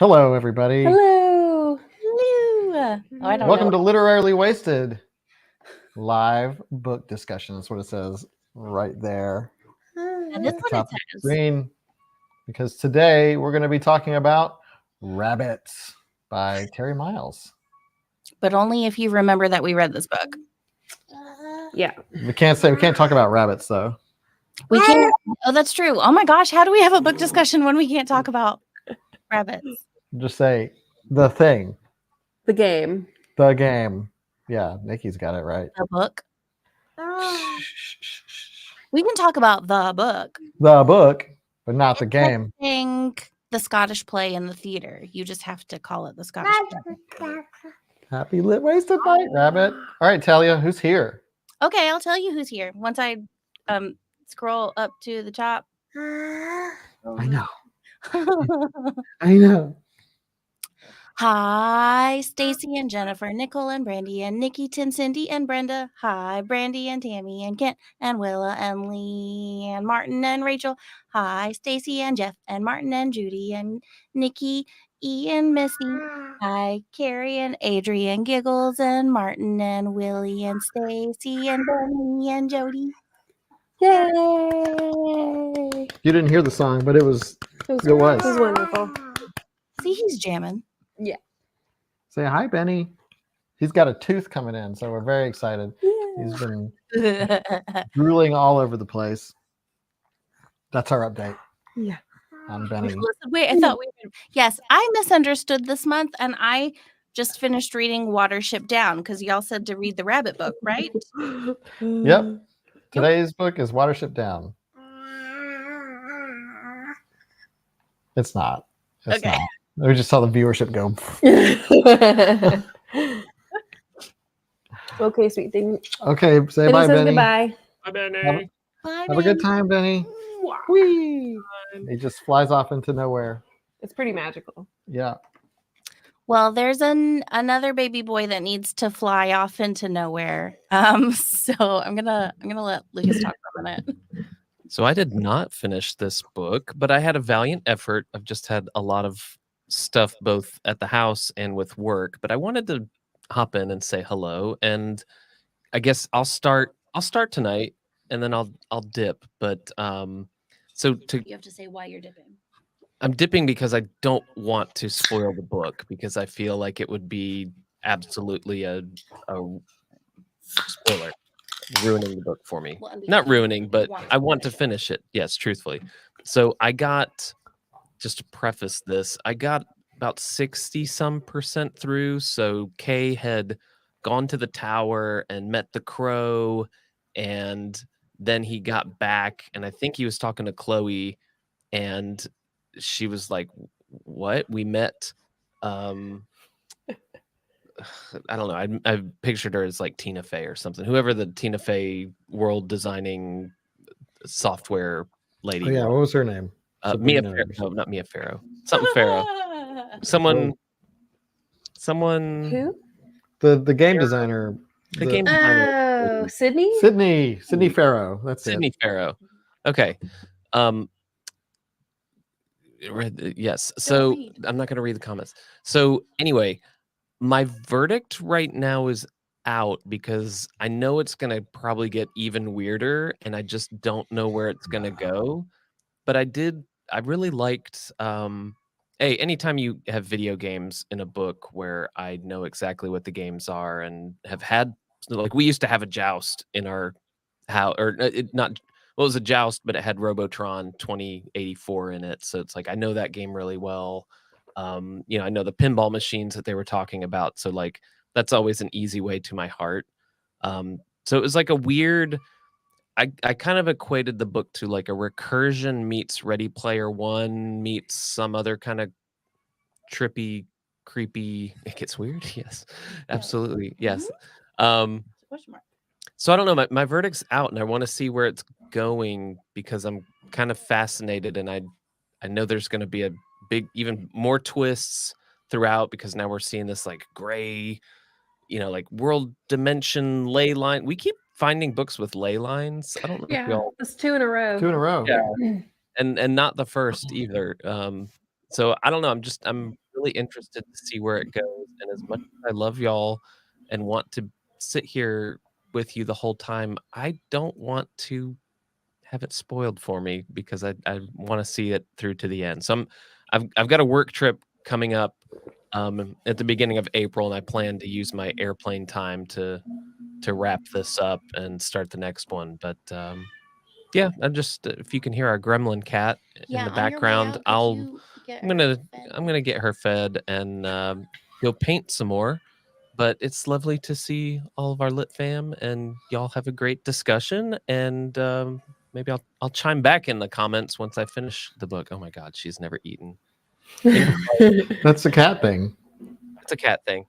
Hello, everybody. Hello. Hello. Oh, I don't Welcome know. to Literarily Wasted live book discussion. That's what it says right there That is at the what top it of the says. screen. Because today we're going to be talking about Rabbits by Terry Miles. But only if you remember that we read this book. Yeah. We can't talk about rabbits though. We can't. Oh, that's true. Oh my gosh, how do we have a book discussion when we can't talk about rabbits? Just say the thing, The game. the game. Yeah, Nikki's got it right. The book. We can talk about the book. The book, but not the It's like game. saying the Scottish play in the theater. You just have to call it the Scottish play. Happy Lit Wasted Night, Rabbit. All right, Talia, who's here? Okay, I'll tell you who's here. Once I scroll up to the top. I know. I know. Hi, Stacy and Jennifer, Nicole and Brandy and Nikki, Tim, Cindy and Brenda. Hi, Brandy and Tammy and Kent and Willa and Lee and Martin and Rachel. Hi, Stacy and Jeff and Martin and Judy and Nikki, Ian, Missy. Hi, Carrie and Adrian, Giggles and Martin and Willie and Stacy and Benny and Jody. Yay. You didn't hear the song, but it was. It It was. wonderful. See, he's jamming. Yeah. Say hi, Benny. He's got a tooth coming in, so we're very excited. He's been drooling all over the place. That's our update. Yeah. On Benny. Listen, wait, I thought yes, I misunderstood this month, and I just finished reading Watership Down because y'all said to read the rabbit book, right? Yep. Today's book is Watership Down. It's not. It's Okay. not. We just saw the viewership go. Okay, sweet thing. Okay, say Benny bye, says Benny. goodbye. Bye, Benny. Bye, Have a good time, Benny. Whee! He just flies off into nowhere. It's pretty magical. Yeah. Well, there's another baby boy that needs to fly off into nowhere. So I'm gonna let Lucas talk for a minute. So I did not finish this book, but I had a valiant effort. I've just had a lot of stuff both at the house and with work, but I wanted to hop in and say hello. And I guess I'll start tonight and then I'll dip. But so You have to say why you're dipping. I'm dipping because I don't want to spoil the book because I feel like it would be absolutely a spoiler, ruining the book for me. Well, Not ruining, but want I want to finish it. Yes, truthfully. So I got, just to preface this, I got about 60% through. So Kay had gone to the tower and met the crow, and then he got back, and I think he was talking to Chloe, and she was like, what? We met I don't know. I pictured her as like Tina Fey or something. Whoever the Tina Fey world designing software lady. Oh, yeah. What was her name? Mia Sabrina. Farrow. No, not Mia Farrow. Something Farrow. Someone. Who? The game designer. The game designer. Oh, Sydney? Sydney Farrow. That's Sydney it. Farrow. Okay. Yes. So read. I'm not going to read the comments. So anyway, my verdict right now is out because I know it's going to probably get even weirder and I just don't know where it's going to go. But I really liked, hey, anytime you have video games in a book where I know exactly what the games are and have had, like we used to have a joust in our house, or not, well, it was a joust, but it had Robotron 2084 in it. So it's like, I know that game really well. I know the pinball machines that they were talking about. So like, that's always an easy way to my heart. So it was like a weird, I kind of equated the book to like a Recursion meets Ready Player One meets some other kind of trippy, creepy. It gets weird. Yes, absolutely. Yes. So I don't know. My verdict's out, and I want to see where it's going because I'm kind of fascinated, and I know there's going to be a big, even more twists throughout because now we're seeing this like gray, like world dimension ley line. We keep finding books with ley lines. I don't know. If we all, It's 2 in a row. 2 in a row. yeah, and not the first either. So I don't know. I'm really interested to see where it goes. And as much as I love y'all and want to sit here with you the whole time, I don't want to have it spoiled for me because I want to see it through to the end. So I've got a work trip coming up at the beginning of April, and I plan to use my airplane time to wrap this up and start the next one. But yeah, I'm just if you can hear our gremlin cat in the background, I'm gonna get her fed and go paint some more. But it's lovely to see all of our lit fam, and y'all have a great discussion. And maybe I'll chime back in the comments once I finish the book. Oh my God, she's never eaten. That's the cat thing. It's a cat thing.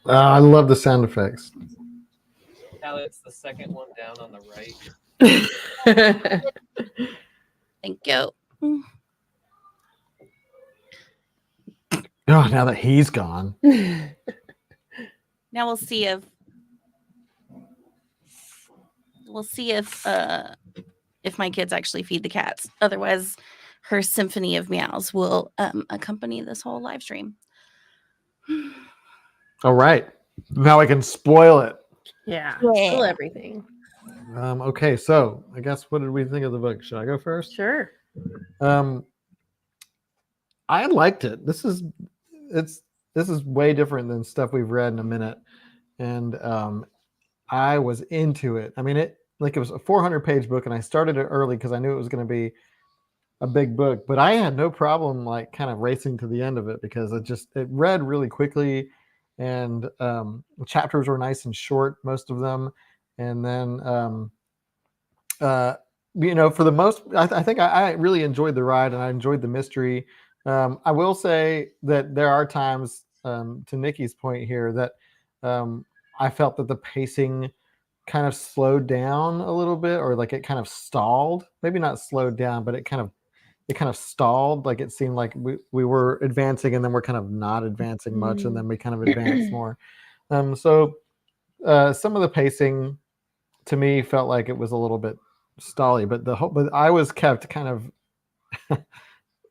I love the sound effects. Callie, it's the second one down on the right. Thank you. Oh, now that he's gone. Now we'll see if my kids actually feed the cats. Otherwise, her symphony of meows will accompany this whole live stream. All right. Now I can spoil it. Yeah. Yeah. Spill everything. Okay, so I guess what did we think of the book? Should I go first? Sure. I liked it. This is way different than stuff we've read in a minute, and I was into it. I mean, it was a 400-page book, and I started it early because I knew it was going to be a big book. But I had no problem like kind of racing to the end of it because it read really quickly, and the chapters were nice and short, most of them, and then for the most, I think I really enjoyed the ride and I enjoyed the mystery. I will say that there are times, to Nikki's point here, that I felt that the pacing kind of slowed down a little bit, or like it kind of stalled. Maybe not slowed down, but it kind of stalled. Like it seemed like we were advancing and then we're kind of not advancing much, and then we kind of advance more. So some of the pacing to me felt like it was a little bit stally, but I was kept kind of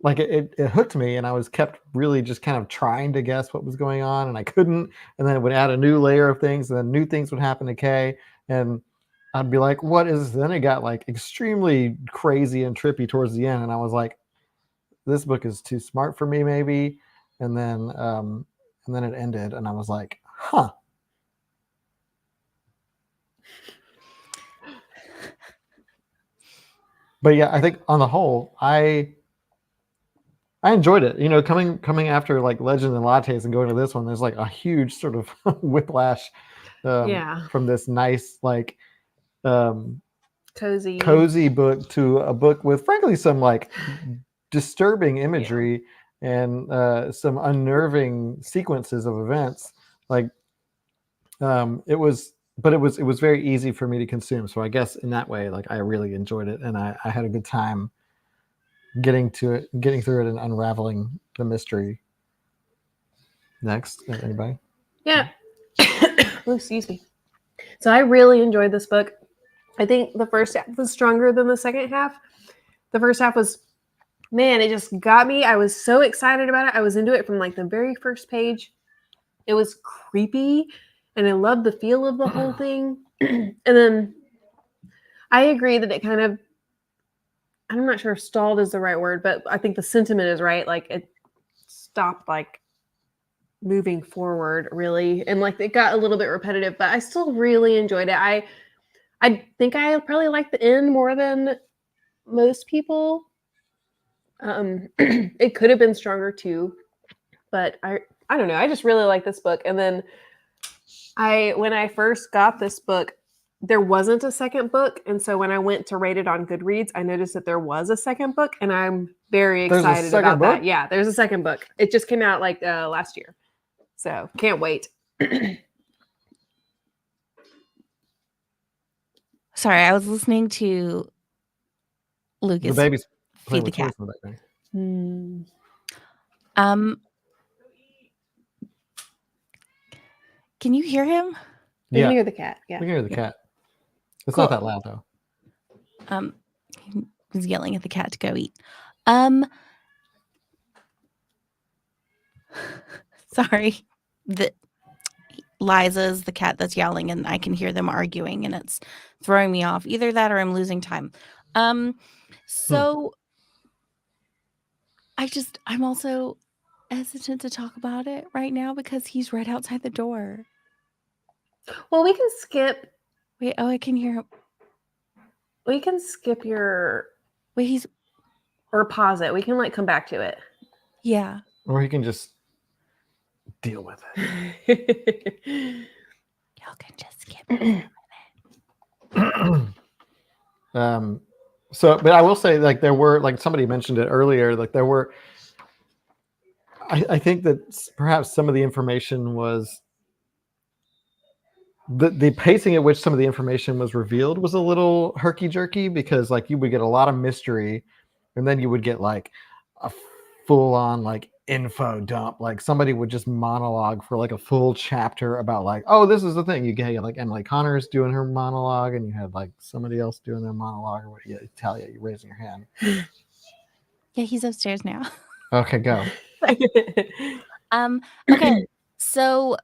like it hooked me, and I was kept really just kind of trying to guess what was going on, and I couldn't. And then it would add a new layer of things, and then new things would happen to Kay, and I'd be like, "What is this?" Then it got like extremely crazy and trippy towards the end, and I was like, "This book is too smart for me, maybe." And then it ended, and I was like, "Huh." But yeah, I think on the whole, I enjoyed it. Coming after like Legend and Lattes and going to this one, there's like a huge sort of whiplash from this nice like cozy book to a book with frankly some like disturbing imagery and some unnerving sequences of events. Like it was very easy for me to consume. So I guess in that way, like I really enjoyed it, and I had a good time getting through it and unraveling the mystery. Next, anybody? Yeah. Oh, excuse me. So I really enjoyed this book. I think the first half was stronger than the second half. The first half was, man, it just got me. I was so excited about it. I was into it from like the very first page. It was creepy, and I loved the feel of the whole thing. And then I agree that it kind of, I'm not sure if stalled is the right word, but I think the sentiment is right. Like it stopped like moving forward really. And like it got a little bit repetitive, but I still really enjoyed it. I think I probably like the end more than most people. It could have been stronger too, but I don't know. I just really like this book. And then when I first got this book, there wasn't a second book. And so when I went to rate it on Goodreads, I noticed that there was a second book, and I'm very excited about that. Yeah, there's a second book. It just came out like last year. So can't wait. Sorry, I was listening to Lucas. The baby's feed the cat. in the background. Can you hear him? You can hear the cat. Yeah. We can hear the cat. It's Cool. not that loud though. He's yelling at the cat to go eat. Sorry. The Liza's the cat that's yelling, and I can hear them arguing, and it's throwing me off. Either that or I'm losing time. So I'm also hesitant to talk about it right now because he's right outside the door. Well, we can skip. Wait, I can hear him. We can skip your Wait, or pause it. We can like come back to it. yeah. Or you can just deal with it. Y'all can just skip it. So, but I will say, like, there were, like somebody mentioned it earlier, like there were, I think that perhaps some of the information was the pacing at which some of the information was revealed was a little herky jerky, because like you would get a lot of mystery and then you would get like a full on like info dump. Like somebody would just monologue for like a full chapter about like, oh, this is the thing. You get like Emily Connors doing her monologue, and you had like somebody else doing their monologue, or what? Yeah, Talia, you're raising your hand. Yeah, he's upstairs now. Okay, go. Okay, so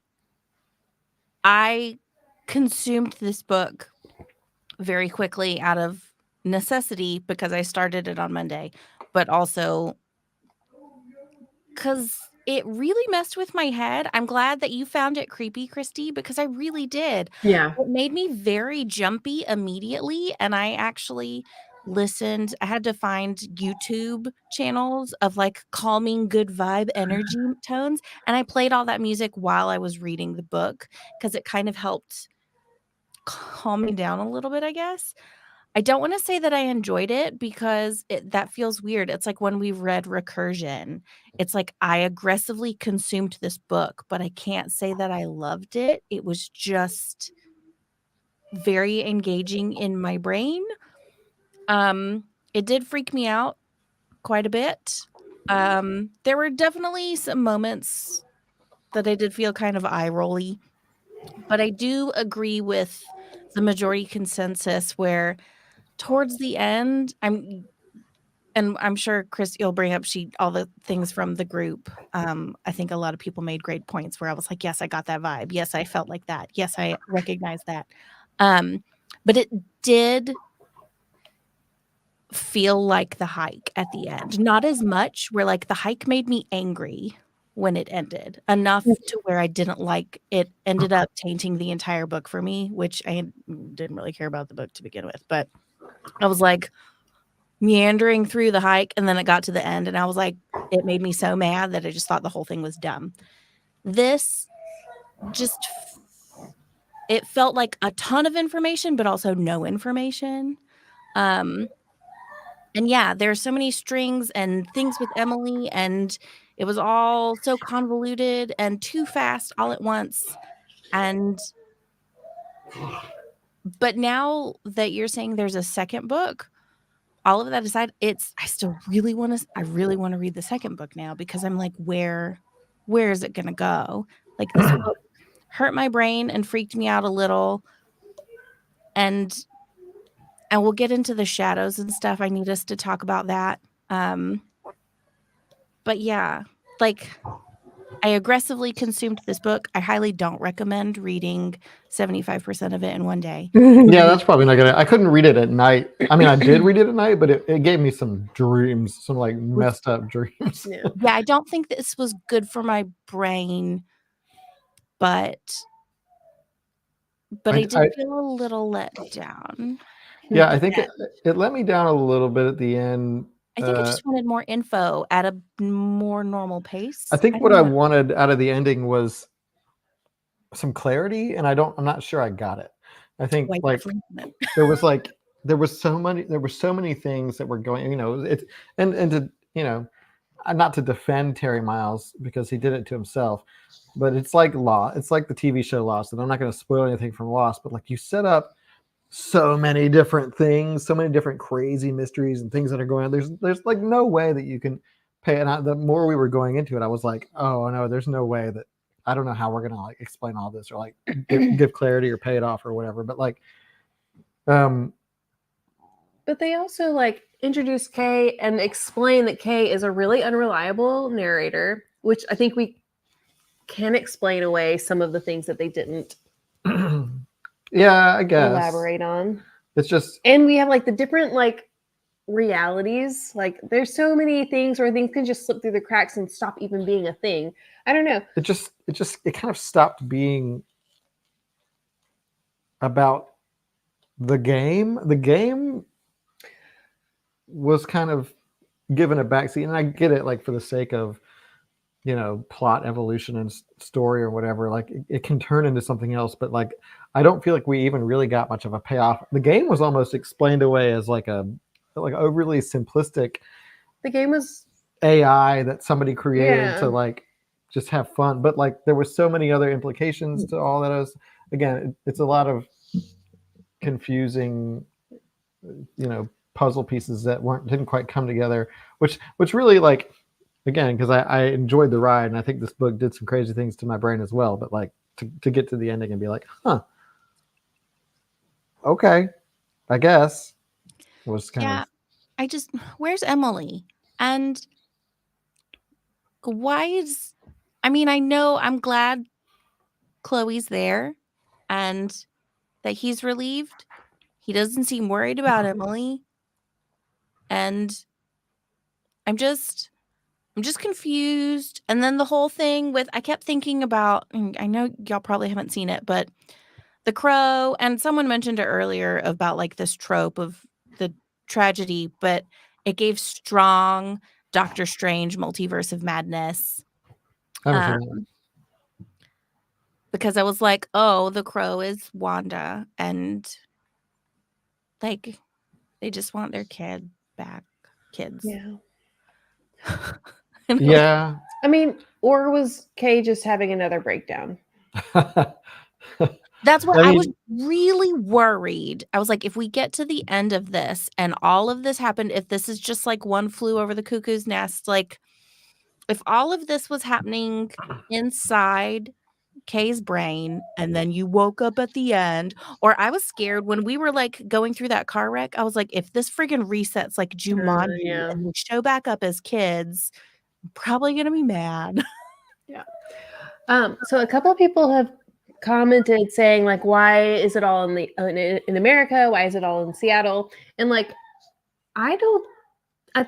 I consumed this book very quickly out of necessity because I started it on Monday, but also because it really messed with my head. I'm glad that you found it creepy, Christy, because I really did. Yeah. It made me very jumpy immediately, and I actually listened. I had to find YouTube channels of like calming, good vibe energy tones, and I played all that music while I was reading the book because it kind of helped calm me down a little bit, I guess. I don't want to say that I enjoyed it because that feels weird. It's like when we read Recursion. It's like I aggressively consumed this book, but I can't say that I loved it. It was just very engaging in my brain. It did freak me out quite a bit. There were definitely some moments that I did feel kind of eye-rolly, but I do agree with the majority consensus where towards the end, I'm sure Chris, you'll bring up all the things from the group. I think a lot of people made great points where I was like, yes, I got that vibe. Yes, I felt like that. Yes, I recognize that. But it did feel like the hike at the end. Not as much where like the hike made me angry when it ended, enough to where I didn't like it. Ended up tainting the entire book for me, which I didn't really care about the book to begin with, but I was like meandering through the hike, and then it got to the end, and I was like, it made me so mad that I just thought the whole thing was dumb. This just, it felt like a ton of information, but also no information. And yeah, there's so many strings and things with Emily, and it was all so convoluted and too fast all at once. But now that you're saying there's a second book, all of that aside, I really want to read the second book now, because I'm like, where is it going to go? Like, this book hurt my brain and freaked me out a little. And we'll get into the shadows and stuff. I need us to talk about that. But yeah, like, I aggressively consumed this book. I highly don't recommend reading 75% of it in one day. Yeah, that's probably not gonna. I couldn't read it at night. I mean, I did read it at night, but it gave me some dreams, some like messed up dreams. Yeah. Yeah, I don't think this was good for my brain, but I did feel a little let down. Yeah, I think it let me down a little bit at the end. I think I just wanted more info at a more normal pace. I think what I wanted out of the ending was some clarity, and I'm not sure I got it. I think like there was so many things that were going, it's and to, not to defend Terry Miles because he did it to himself, but it's like the TV show Lost, and I'm not going to spoil anything from Lost, but like you set up so many different things, so many different crazy mysteries and things that are going on. There's like no way that you can pay. And the more we were going into it, I was like, oh no, there's no way that, I don't know how we're gonna like explain all this or like give clarity or pay it off or whatever. But like, but they also like introduce Kay and explain that Kay is a really unreliable narrator. which I think we can explain away some of the things that they didn't Yeah, I guess. elaborate on. It's just And we have like the different like realities. Like there's so many things where things can just slip through the cracks and stop even being a thing. I don't know. it kind of stopped being about the game. The game was kind of given a backseat, and I get it, like for the sake of plot evolution and story or whatever, like it can turn into something else, but like I don't feel like we even really got much of a payoff. The game was almost explained away as like overly simplistic The game was AI that somebody created Yeah. to like just have fun, but like there was so many other implications to all that. It's a lot of confusing puzzle pieces that didn't quite come together, which really, like, again, because I enjoyed the ride, and I think this book did some crazy things to my brain as well, but like to get to the ending and be like, okay, I guess, was kind of where's Emily? And why is, I mean, I'm glad Chloe's there and that he's relieved. He doesn't seem worried about Emily. And I'm just confused. And then the whole thing with, I kept thinking about, and I know y'all probably haven't seen it, but the crow, and someone mentioned it earlier about like this trope of the tragedy, but it gave strong Doctor Strange multiverse of madness. I haven't seen that. Because I was like, oh, the crow is Wanda, and like they just want their kid back. Kids. Yeah. And Yeah. I mean, or was Kay just having another breakdown? that's what I I was mean- really worried. I was like, if we get to the end of this and all of this happened, if this is just like one flew over the cuckoo's nest, like if all of this was happening inside Kay's brain and then you woke up at the end, or I was scared when we were like going through that car wreck. I was like, if this friggin' resets like Jumanji yeah. and we show back up as kids, I'm probably gonna be mad. So a couple of people have commented saying like, why is it all in America? Why is it all in Seattle? And like,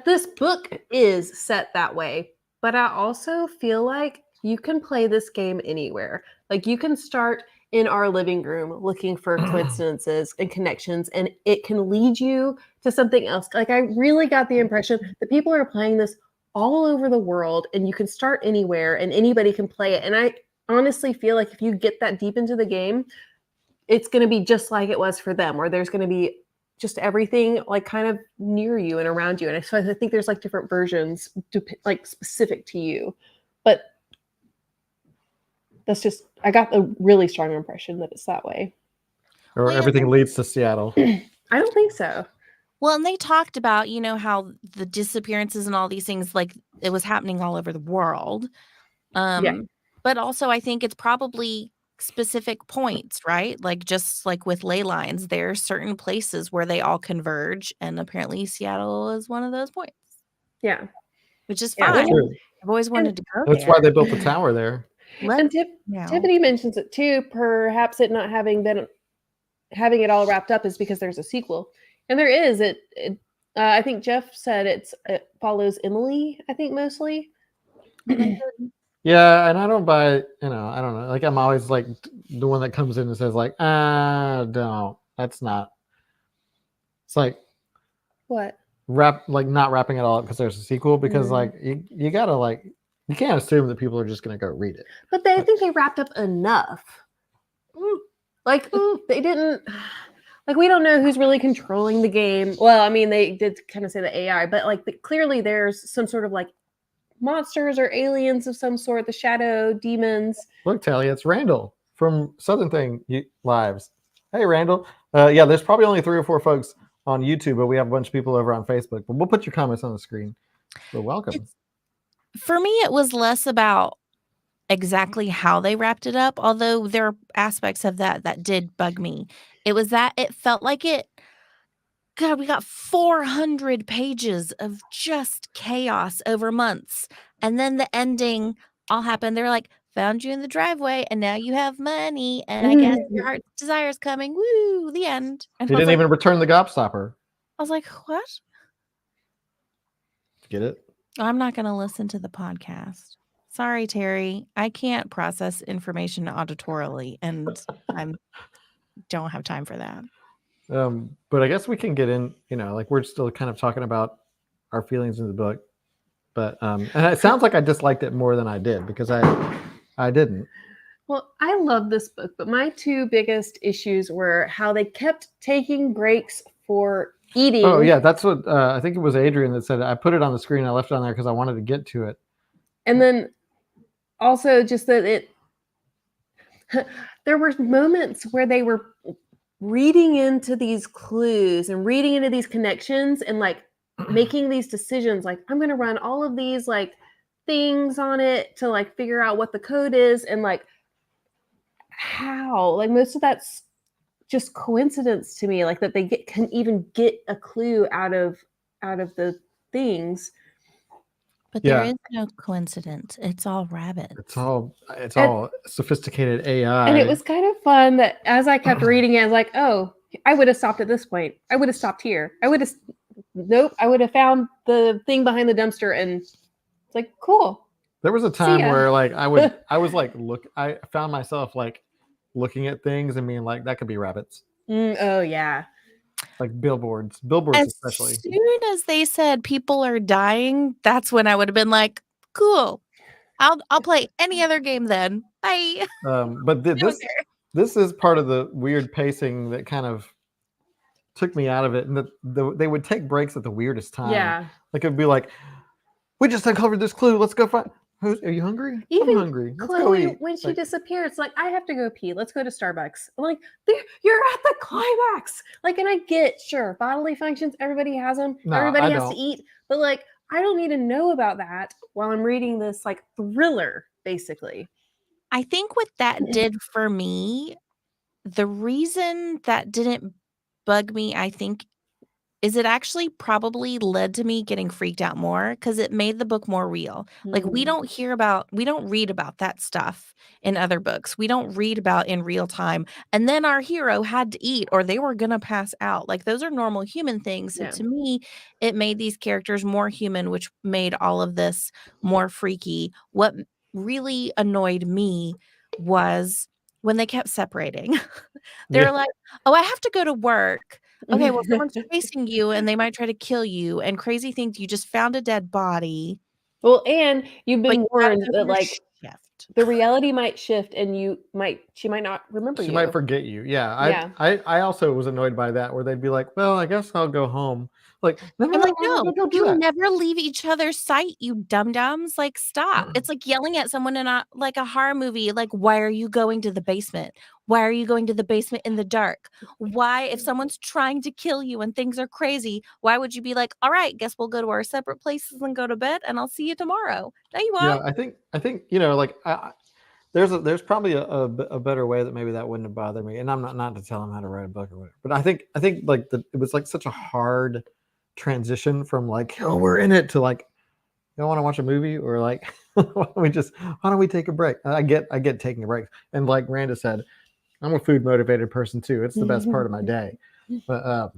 this book is set that way, but I also feel like you can play this game anywhere. Like you can start in our living room looking for coincidences and connections, and it can lead you to something else. Like I really got the impression that people are playing this all over the world, and you can start anywhere and anybody can play it. And I honestly feel like if you get that deep into the game, it's going to be just like it was for them, where there's going to be just everything like kind of near you and around you. And so I think there's like different versions like specific to you, but that's just, I got a really strong impression that it's that way. Or Well, yeah, everything leads to Seattle. I don't think so. Well, and they talked about, how the disappearances and all these things, like it was happening all over the world. But also I think it's probably specific points, right? Like just like with ley lines, there are certain places where they all converge, and apparently Seattle is one of those points. Yeah. Which is Yeah, fine. True. I've always wanted to go That's there. why they built the tower there. And Tiffany mentions it too. Perhaps it not having it all wrapped up is because there's a sequel, and there is. I think Jeff said it follows Emily. I think mostly. Yeah, and I don't buy. I don't know. Like I'm always like the one that comes in and says like, no, that's not. It's like What? not wrapping it all up because there's a sequel, because like you gotta like. You can't assume that people are just going to go read it. But I think they wrapped up enough. Like they didn't. Like we don't know who's really controlling the game. Well, I mean, they did kind of say the AI, but like clearly there's some sort of like monsters or aliens of some sort. The shadow demons. Look, Talia, it's Randall from Southern Thing Lives. Hey, Randall. Yeah, there's probably only 3 or 4 folks on YouTube, but we have a bunch of people over on Facebook. But we'll put your comments on the screen. So welcome. For me, it was less about exactly how they wrapped it up, although there are aspects of that did bug me. It was that it felt like God, we got 400 pages of just chaos over months. And then the ending all happened. They were like, found you in the driveway, and now you have money, and I guess your heart's desire is coming. Woo! The end. And He I was didn't like, even return the gobstopper. what? Get it? I'm not going to listen to the podcast. Sorry, Terry. I can't process information auditorily, and I don't have time for that. But I guess we can get in. Like we're still kind of talking about our feelings in the book, but and it sounds like I disliked it more than I did because I didn't. Well, I love this book, but my two biggest issues were how they kept taking breaks for eating. Oh yeah, that's what I think it was Adrian that said it. I put it on the screen. I left it on there because I wanted to get to it. And then also just that there were moments where they were reading into these clues and reading into these connections and like making these decisions. Like, I'm going to run all of these like things on it to like figure out what the code is and like how. Like most of that's just coincidence to me. Like that they can even get a clue out of the things. But there is no coincidence. It's all rabbits. It's all sophisticated AI. And it was kind of fun that as I kept reading it, I was like, oh, I would have stopped at this point. I would have stopped here. I would have found the thing behind the dumpster and it's like, cool. There was a time where like I found myself like looking at things and being like, that could be rabbits. Oh yeah. Like billboards especially. As soon as they said people are dying, that's when I would have been like, cool. I'll play any other game then. Bye. But this is part of the weird pacing that kind of took me out of it. And they would take breaks at the weirdest time. Yeah. Like it'd be like, we just uncovered this clue. Let's go find. Are you hungry? Even I'm hungry. Let's Chloe, go eat. when she disappeared, it's like, I have to go pee. Let's go to Starbucks. I'm like, you're at the climax. Like, and I get, sure, bodily functions, everybody has them. No, everybody I has to eat. But like, I don't need to know about that while I'm reading this like thriller, basically. I think what that did for me, the reason that didn't bug me, I think, is it actually probably led to me getting freaked out more because it made the book more real. Like we don't read about that stuff in other books. We don't read about in real time. And then our hero had to eat or they were going to pass out. Like those are normal human things. So to me, it made these characters more human, which made all of this more freaky. What really annoyed me was when they kept separating. They're like, oh, I have to go to work. Okay, well, someone's chasing you and they might try to kill you and crazy things. You just found a dead body. Well, and you've been warned that like shift. The reality might shift and she might not remember you. She might forget you. Yeah. I also was annoyed by that where they'd be like, well, I guess I'll go home. Like, no, you never leave each other's sight, you dum-dums. Like, stop. It's like yelling at someone in a horror movie. Like, why are you going to the basement? Why are you going to the basement in the dark? Why, if someone's trying to kill you and things are crazy, why would you be like, all right, guess we'll go to our separate places and go to bed and I'll see you tomorrow? No, you won't. Yeah, I think like there's probably a better way that maybe that wouldn't have bothered me. And I'm not to tell him how to write a book or whatever. But I think like it was like such a hard transition from like, oh, we're in it to like, you don't want to watch a movie or like, why don't we take a break? I get taking a break. And like Randa said, I'm a food motivated person too. It's the best part of my day. But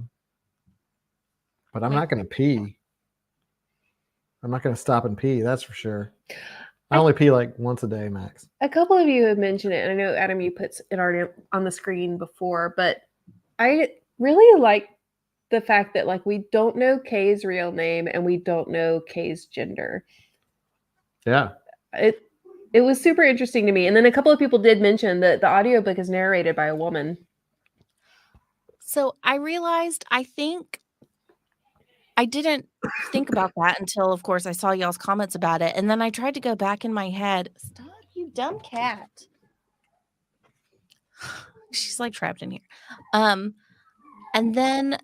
I'm not going to pee. I'm not going to stop and pee. That's for sure. I only pee like once a day, max. A couple of you have mentioned it. And I know, Adam, you put it already on the screen before, but I really like the fact that like we don't know Kay's real name and we don't know Kay's gender. Yeah. It was super interesting to me. And then a couple of people did mention that the audiobook is narrated by a woman. So I realized, I think I didn't think about that until, of course, I saw y'all's comments about it. And then I tried to go back in my head. Stop, you dumb cat. She's like trapped in here. And then,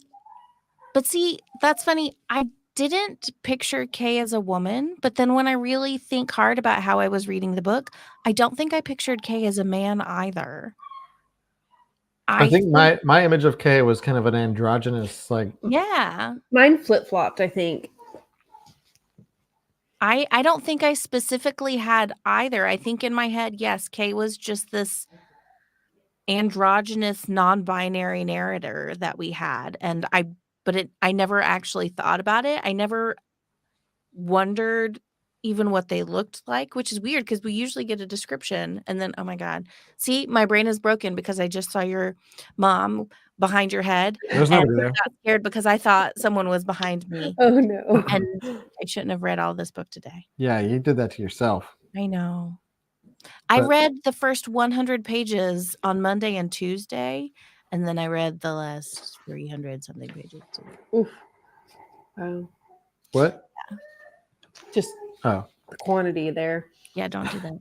but see, that's funny. I didn't picture Kay as a woman, but then when I really think hard about how I was reading the book, I don't think I pictured Kay as a man either. I think my image of Kay was kind of an androgynous, like, yeah. Mine flip-flopped, I think. I don't think I specifically had either. I think in my head, yes, Kay was just this androgynous non-binary narrator that we had, and I never actually thought about it. I never wondered even what they looked like, which is weird because we usually get a description and then, oh my God. See, my brain is broken because I just saw your mom behind your head There's and nobody I there. got scared because I thought someone was behind me Oh no. and I shouldn't have read all this book today. Yeah, you did that to yourself. I know. I But- read the first 100 pages on Monday and Tuesday, and then I read the last 300 something pages. Oof. Wow. What? Just Oh. the quantity there. Yeah, don't do that.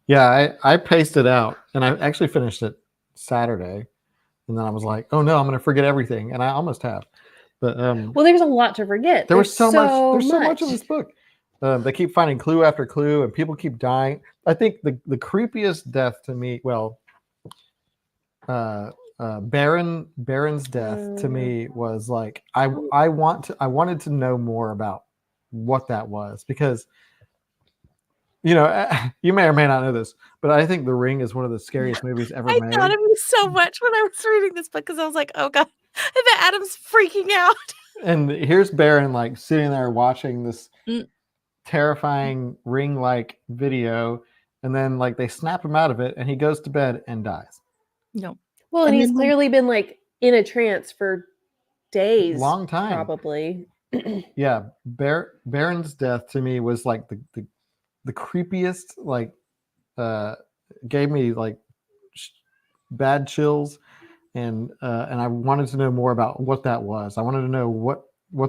Yeah, I paced it out, and I actually finished it Saturday, and then I was like, "Oh no, I'm going to forget everything," and I almost have. But Well, there's a lot to forget. there was so much. There's so much much in this book. They keep finding clue after clue, and people keep dying. I think the creepiest death to me, well, Baron's death to me was like I wanted to know more about what that was, because you know, you may or may not know this, but I think The Ring is one of the scariest movies ever I made. thought of you so much when I was reading this book because I was like, oh God, I bet Adam's freaking out. And here's Baron like sitting there watching this Mm. terrifying ring-like video, and then like they snap him out of it, and he goes to bed and dies. No. Well, and And he's then clearly been like in a trance for days. Long time. Probably. Yeah, Baron's death to me was like the creepiest. Like, gave me like bad chills, and I wanted to know more about what that was. I wanted to know what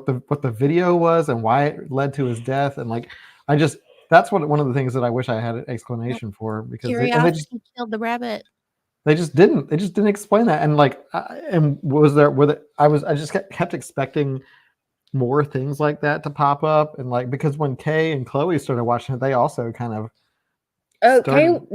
the video was and why it led to his death, and like that's one of the things that I wish I had an explanation for, because Curiosity killed the rabbit. they just didn't explain that. And like and I just kept expecting more things like that to pop up, and like because when Kay and Chloe started watching it, they also kind of Oh, started-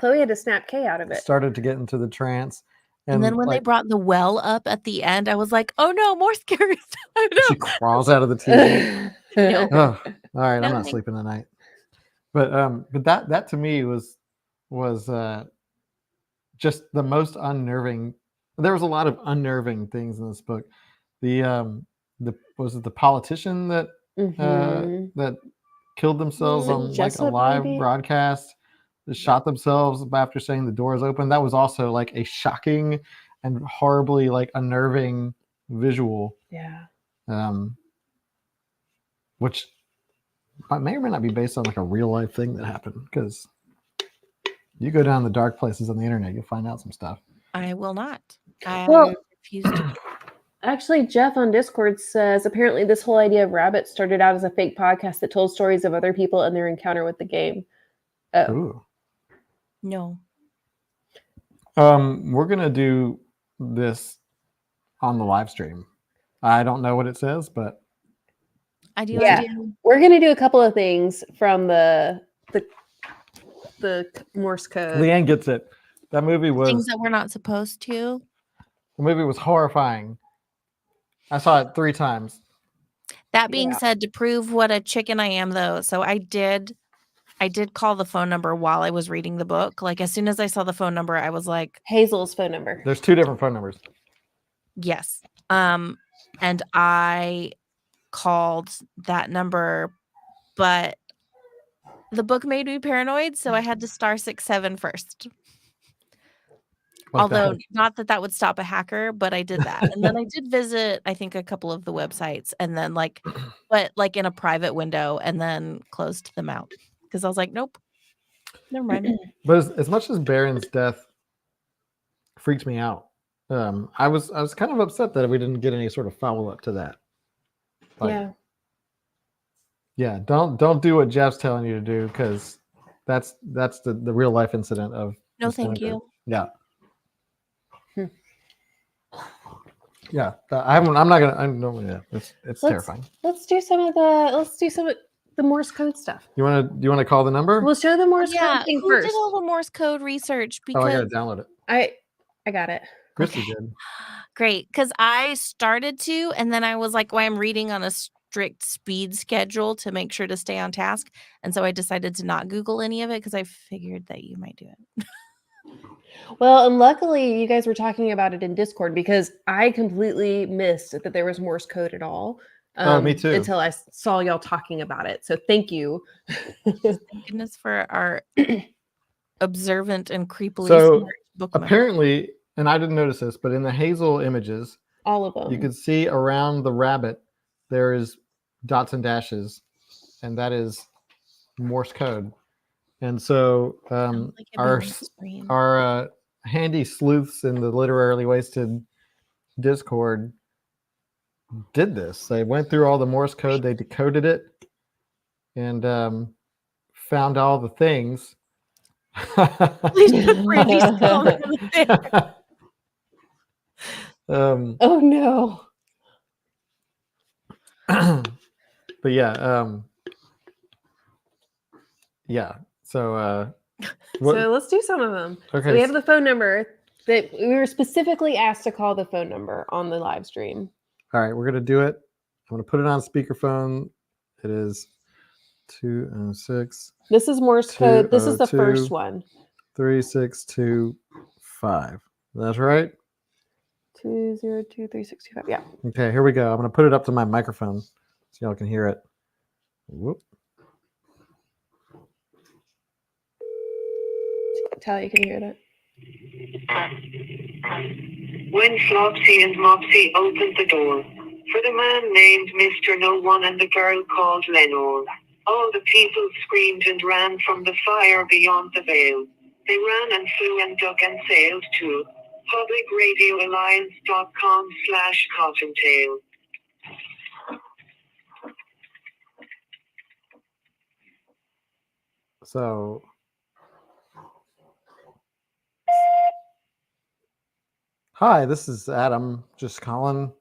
Chloe had to snap Kay out of it. started to get into the trance. And then when they like, brought the well up at the end, I was like, oh no, more scary stuff. Oh, no. she crawls out of the TV. No. Oh, all right, No, I'm not thank- sleeping tonight. But that to me was just the most unnerving. There was a lot of unnerving things in this book. Was it the politician that Mhm. that killed themselves Was it on like a Jessup, live maybe? broadcast? That shot themselves after saying the door is open. That was also like a shocking and horribly like unnerving visual. Yeah. Which may or may not be based on like a real life thing that happened, because you go down the dark places on the internet, you'll find out some stuff. I will not. I Well- refuse to. Actually, Jeff on Discord says apparently this whole idea of rabbits started out as a fake podcast that told stories of other people and their encounter with the game. Oh, Ooh. No. We're gonna do this on the live stream. I don't know what it says, but I do. Yeah. I do. we're gonna do a couple of things from the Morse code. Leanne gets it. That movie Things was that we're not supposed to. horrifying. I saw it 3 times. That being Yeah. said, to prove what a chicken I am, though, so I did call the phone number while I was reading the book. Like as soon as I saw the phone number, I was like, Hazel's phone number. There's 2 different phone numbers. yes. And I called that number, but the book made me paranoid, so I had to star 67 first. What the Although heck? not that would stop a hacker, but I did that. And then I did visit, I think, a couple of the websites, and then but in a private window, and then closed them out because I was like, nope, never mind. But as much as Baron's death freaked me out, I was kind of upset that we didn't get any sort of follow up to that. Like, Yeah. don't do what Jeff's telling you to do, because that's the real life incident of No, this thank winter. you. Yeah. Hmm. Yeah, I'm not gonna. I know. Yeah, it's Let's- terrifying. Let's do some of the Morse code stuff. Do you want to call the number? We'll show the Morse Yeah, code thing who first. did all the Morse code research? Oh, I Because gotta download it. I got it. Christy Okay. did. great, because I started to, and then I was like, well, I'm reading on a strict speed schedule to make sure to stay on task. And so I decided to not Google any of it because I figured that you might do it. Well, and luckily you guys were talking about it in Discord because I completely missed that there was Morse code at all. Oh, me too. Until I saw y'all talking about it. So thank you. Thank goodness for our observant and creepily So, smart book member. Apparently, and I didn't notice this, but in the Hazel images, All of them. you can see around the rabbit there is dots and dashes, and that is Morse code. And so Sounds like it'd be on the screen. our handy sleuths in the Literarily Wasted Discord did this. They went through all the Morse code, they decoded it, and found all the things. Please put Brandy's phone in there. Oh no. But yeah, yeah. So what, So let's do some of them. okay. So we have the phone number that we were specifically asked to call the phone number on the live stream. All right, we're gonna do it. I'm gonna put it on speakerphone. It is 206 This is Morse code. This is the 202. first one. 3625. That's right. 2023625. Yeah. Okay, here we go. I'm gonna put it up to my microphone so y'all can hear it. Whoop. Tell you can hear that. When Flopsy and Mopsy opened the door for the man named Mr. No One and the girl called Lenore, all the people screamed and ran from the fire beyond the veil. They ran and flew and duck and sailed to publicradioalliance.com/cottontail. So hi, this is Adam, just calling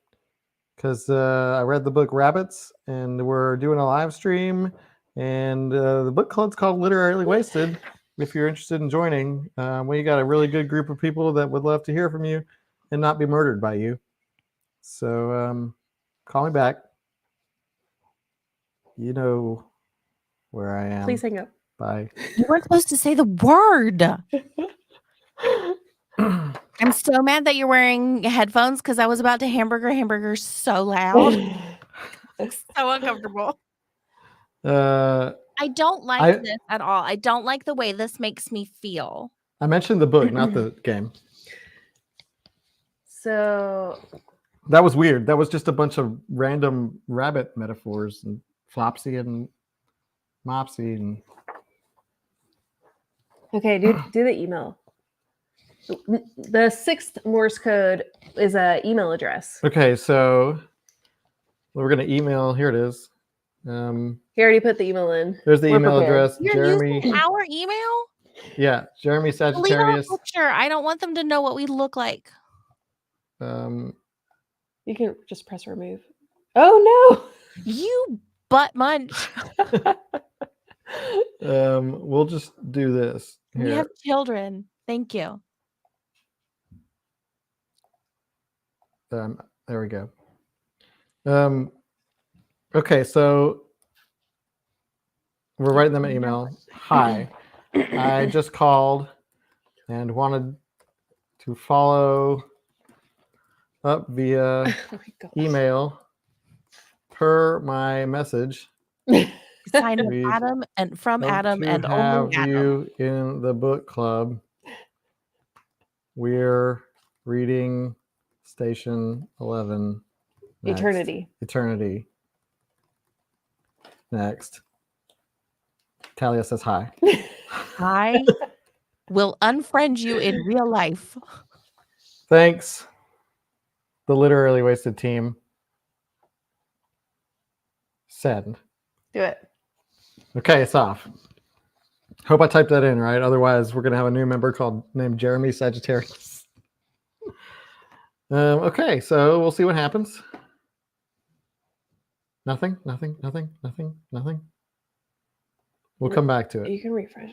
because I read the book Rabbits and we're doing a live stream, and the book club's called Literarily Wasted. If you're interested in joining, we got a really good group of people that would love to hear from you and not be murdered by you. So call me back. You know where I am. Please hang up. Bye. You weren't supposed to say the word. I'm so mad that you're wearing headphones because I was about to hamburger so loud. So uncomfortable. I don't like this at all. I don't like the way this makes me feel. I mentioned the book, not the game. So That was weird. That was just a bunch of random rabbit metaphors and Flopsy and Mopsy and okay, do the email. The sixth Morse code is a email address. okay, so we're gonna email. Here it is. He already put the email in. There's the We're email prepared. address. You're Jeremy. using our email? Yeah, Jeremy Leave our Sagittarius. picture. I don't want them to know what we look like. You can just press remove. Oh You butt munch. no. We'll just do this. We Here. have children. Thank you. There we go. Okay, so we're writing them an email. Hi, I just called and wanted to follow up via oh my gosh. email per my message. Signed with We Adam and from Hope Adam to and have only Adam. you in the book club. We're reading Station 11. next. Eternity. Next. Talia says hi. I will unfriend you in real life. Thanks, the Literally Wasted team. Send. Do it. Okay, it's off. Hope I typed that in right. Otherwise, we're gonna have a new member named Jeremy Sagittarius. Okay, so we'll see what happens. Nothing. We'll come back to it. You can refresh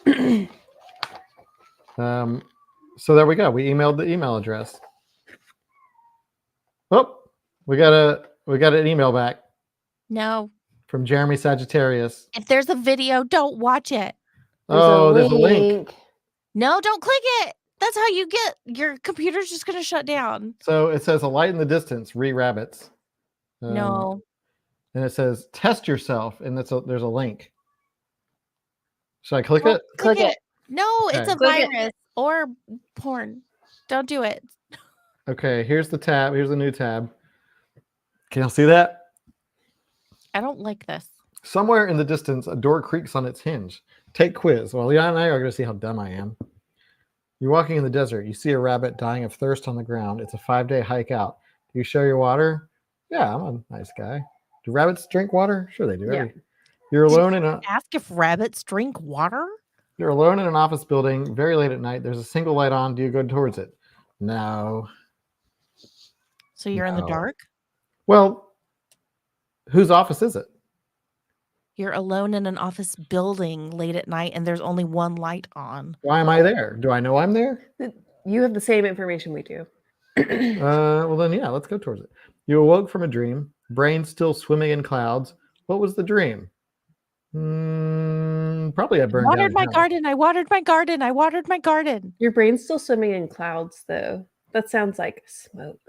it. So there we go. We emailed the email address. Oh, we got an email back. No. from Jeremy Sagittarius. If there's a video, don't watch it. There's a link. No, don't click it. That's how you get your computer's just gonna shut down. So it says a light in the distance, rabbits. No. And it says test yourself, and there's a link. Should I click Don't it? Click it. No, it's a Okay. Click it. virus or porn. Don't do it. Okay, here's the tab. Here's the new tab. Can y'all see that? I don't like this. Somewhere in the distance, a door creaks on its hinge. Take quiz. Well, Leon and I are going to see how dumb I am. You're walking in the desert. You see a rabbit dying of thirst on the ground. It's a 5-day hike out. Do you share your water? Yeah, I'm a nice guy. Do rabbits drink water? Sure they do. Yeah. You're alone in a Ask if rabbits drink water. You're alone in an office building, very late at night. There's a single light on. Do you go towards it? No. So you're in the No. dark. Well, whose office is it? You're alone in an office building late at night, and there's only one light on. Why am I there? Do I know I'm there? You have the same information we do. Well, then, yeah, let's go towards it. You awoke from a dream, brain still swimming in clouds. What was the dream? Probably I burned Watered down my a house. garden. I watered my garden. I watered my garden. Your brain's still swimming in clouds, though. That sounds like smoke.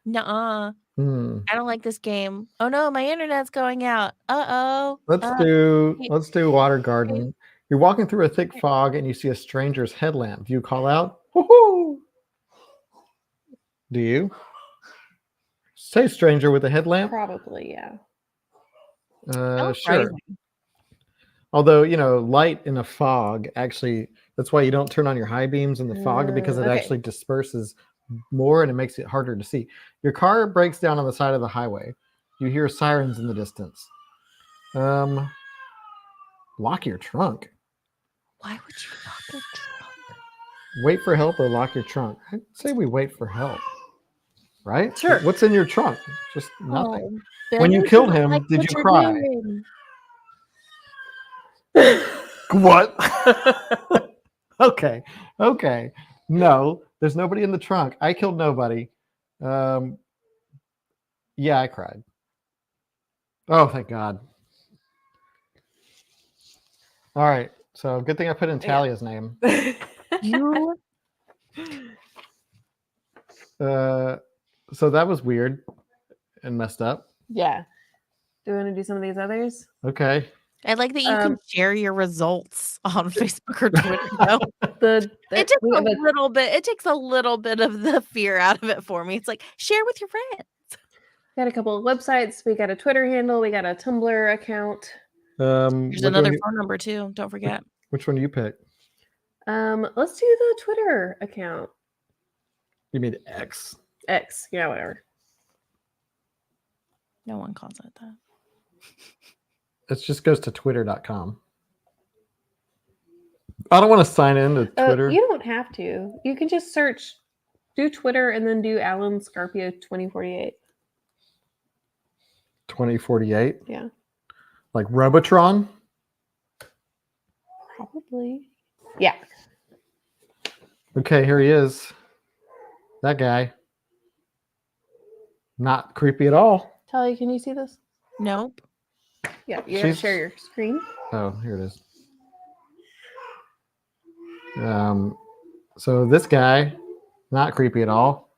Nuh-uh. Hmm. I don't like this game. Oh no, my internet's going out. Uh-oh. Let's do water garden. You're walking through a thick fog and you see a stranger's headlamp. Do you call out? Woohoo! Do you? Say stranger with a headlamp? Probably, yeah. Sounds Sure. crazy. Although, light in a fog, actually, that's why you don't turn on your high beams in the fog, because it Okay. actually disperses more and it makes it harder to see. Your car breaks down on the side of the highway. You hear sirens in the distance. Lock your trunk. Why would you lock your trunk? Wait for help or lock your trunk. I'd say we wait for help. Right? Sure. What's in your trunk? Just nothing. Oh, When you Ben, killed don't him, like did what you you're cry? doing. What? Okay. No, there's nobody in the trunk. I killed nobody. Yeah, I cried. Oh, thank God. All right. So good thing I put in Yeah. Talia's name. You So that was weird and messed up. Yeah. Do you want to do some of these others? Okay. I like that you can share your results on Facebook or Twitter. Though. It takes a little bit. It takes a little bit of the fear out of it for me. It's like share with your friends. Got a couple of websites. We got a Twitter handle. We got a Tumblr account. There's another phone number too. Don't forget. Which one do you pick? Let's do the Twitter account. You mean X? X. Yeah, whatever. No one calls it that. It just goes to twitter.com. I don't want to sign in to Twitter. You don't have to. You can just search, do Twitter, and then do Alan Scarpio 2048. 2048? Yeah. Like Robotron? Probably. Yeah. Okay, here he is. That guy. Not creepy at all. Talia, can you see this? Nope. Yeah, you have to share your screen. Oh, here it is. So this guy, not creepy at all.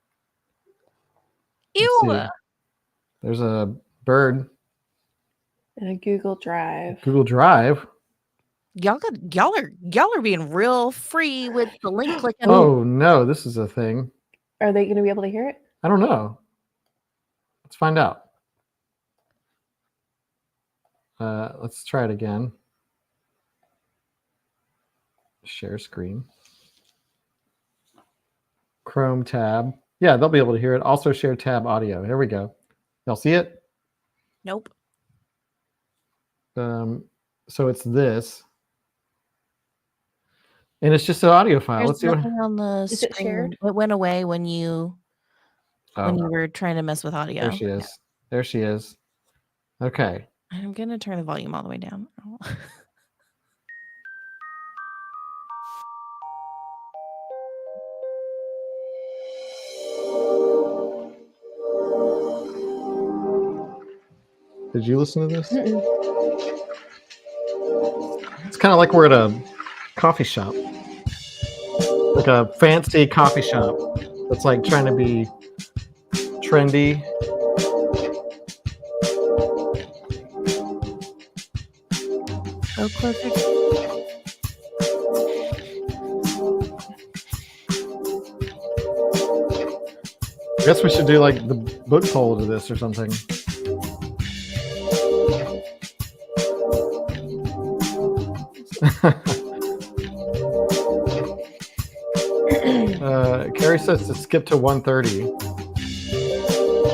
Ew. Let's see. There's a bird. And a Google Drive. Google Drive. Y'all are being real free with the link clicking. Oh no, this is a thing. Are they going to be able to hear it? I don't know. Let's find out. Let's try it again. Share screen. Chrome tab. Yeah, they'll be able to hear it. Also share tab audio. Here we go. Y'all see it? Nope. So it's this. And it's just an audio file. There's Let's see what. nothing on the Is it screen. shared? It went away when you Oh, were trying to mess with audio. there she is. There she is. Okay. I'm gonna turn the volume all the way down. Did you listen to this? Mm-mm. It's kind of like we're at a coffee shop, like a fancy coffee shop that's like trying to be trendy. Go closer. I guess we should do like the book poll to this or something. Carrie says to skip to 130.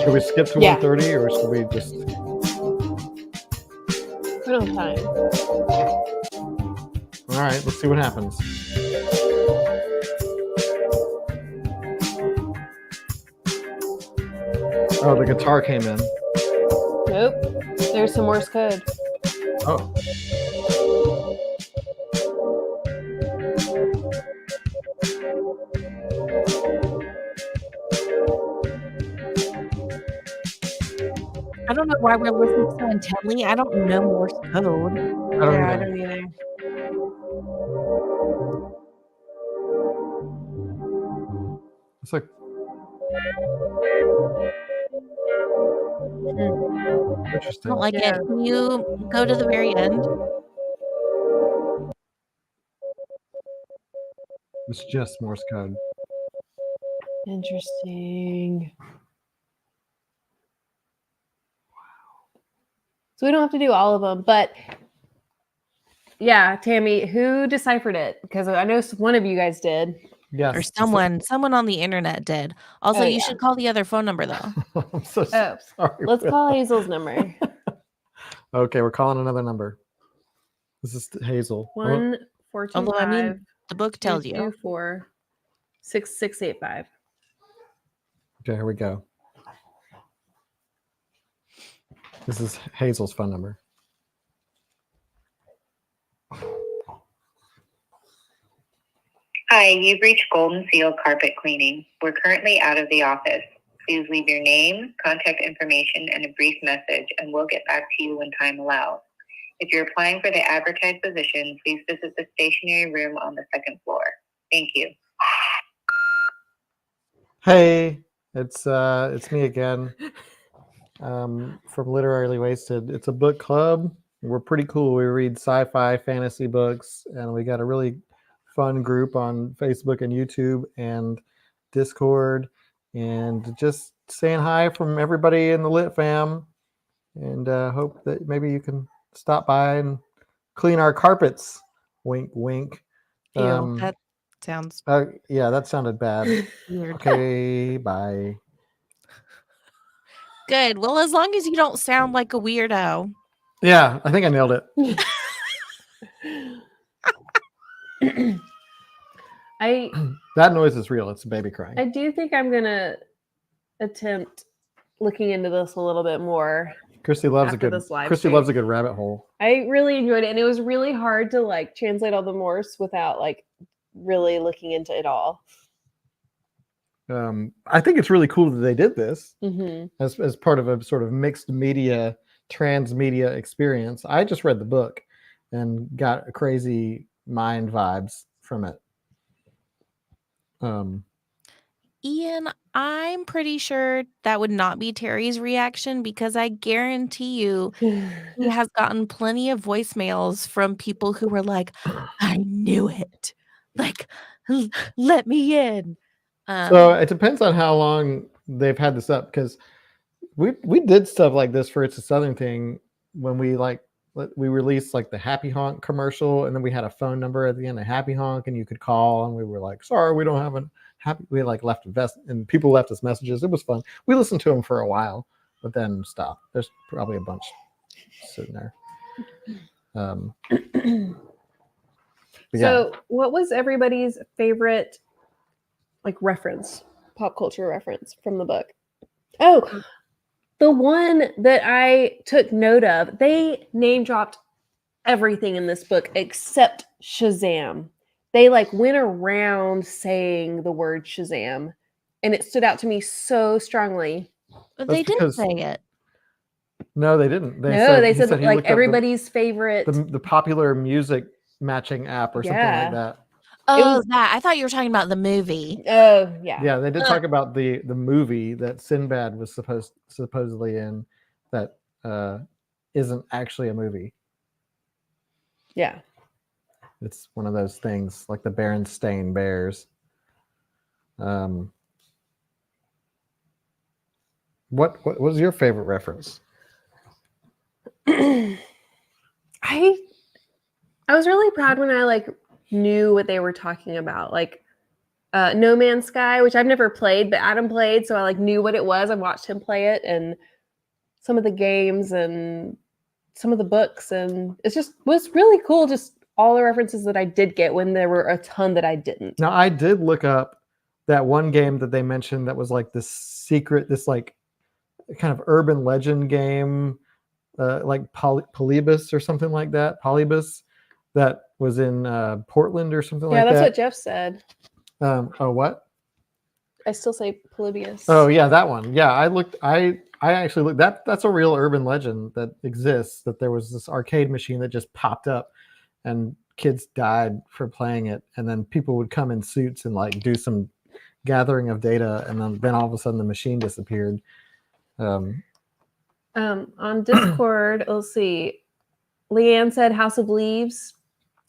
Should we skip to Yeah. 130 or should we just? We don't have time. All right, let's see what happens. Oh, the guitar came in. Nope. There's some Morse code. Oh. I don't know why we're listening so intently. I don't know Morse code. I don't I know. don't either. It's like I interesting. don't like Yeah. it. Can you go to the very end? It's just Morse code. Interesting. So we don't have to do all of them, but yeah, Tammy, who deciphered it? Because I know one of you guys did. Yes. Or someone on the internet did. Also, Oh, you yeah. should call the other phone number though. I'm so Oh, sorry. let's Will. call Hazel's number. Okay, we're calling another number. This is Hazel. Oh, 1-425. Although, I mean, the book tells you. 224-6685. okay, here we go. This is Hazel's phone number. Hi, you've reached Golden Seal Carpet Cleaning. We're currently out of the office. Please leave your name, contact information, and a brief message, and we'll get back to you when time allows. If you're applying for the advertised position, please visit the stationery room on the second floor. Thank you. Hey, it's me again. From Literarily Wasted. It's a book club. We're pretty cool. We read sci-fi, fantasy books, and we got a really fun group on Facebook and YouTube and Discord, and just saying hi from everybody in the Lit fam, and hope that maybe you can stop by and clean our carpets. Wink, wink. Ew, that sounds Yeah, that sounded bad. weird. Okay, bye. Good. Well, as long as you don't sound like a weirdo. Yeah, I think I nailed it. That noise is real. It's a baby crying. I do think I'm gonna attempt looking into this a little bit more. Christy loves after a good this live Christy stream. loves a good rabbit hole. I really enjoyed it, and it was really hard to like translate all the Morse without like really looking into it all. I think it's really cool that they did this Mm-hmm. as part of a sort of mixed media, transmedia experience. I just read the book and got crazy mind vibes from it. Ian, I'm pretty sure that would not be Terry's reaction because I guarantee you he has gotten plenty of voicemails from people who were like, I knew it. Like, let me in. So it depends on how long they've had this up, because we did stuff like this for It's a Southern Thing when we released like the Happy Honk commercial, and then we had a phone number at the end of Happy Honk, and you could call, and we were like, sorry, we don't have a happy. We like left and people left us messages. It was fun. We listened to them for a while, but then stopped. There's probably a bunch sitting there. But yeah. So, what was everybody's favorite, like, reference, pop culture reference from the book? Oh, the one that I took note of, they name dropped everything in this book except Shazam. They like went around saying the word Shazam, and it stood out to me so strongly. But That's they didn't because- say it. No, they didn't. They he said he like looked up everybody's favorite. the popular music matching app or something Yeah. like that. Oh, was- that. I thought you were talking about the movie. Oh yeah. Yeah, they did talk about the movie that Sinbad was supposedly in that isn't actually a movie. Yeah. It's one of those things like the Berenstain Bears. What was your favorite reference? I was really proud when I like knew what they were talking about, like No Man's Sky, which I've never played, but Adam played, so I like knew what it was. I watched him play it, and some of the games and some of the books, and it just was really cool. Just all the references that I did get when there were a ton that I didn't. Now I did look up that one game that they mentioned that was like this secret, this like kind of urban legend game, like Polybus or something like that. Polybus that was in Portland or something Yeah, like that's that. what Jeff said. Oh, what? I still say Polybius. Oh yeah, that one. Yeah, I actually looked. That's a real urban legend that exists. That there was this arcade machine that just popped up, and kids died for playing it, and then people would come in suits and like do some gathering of data, and then all of a sudden the machine disappeared. On Discord, let's see. Leanne said House of Leaves.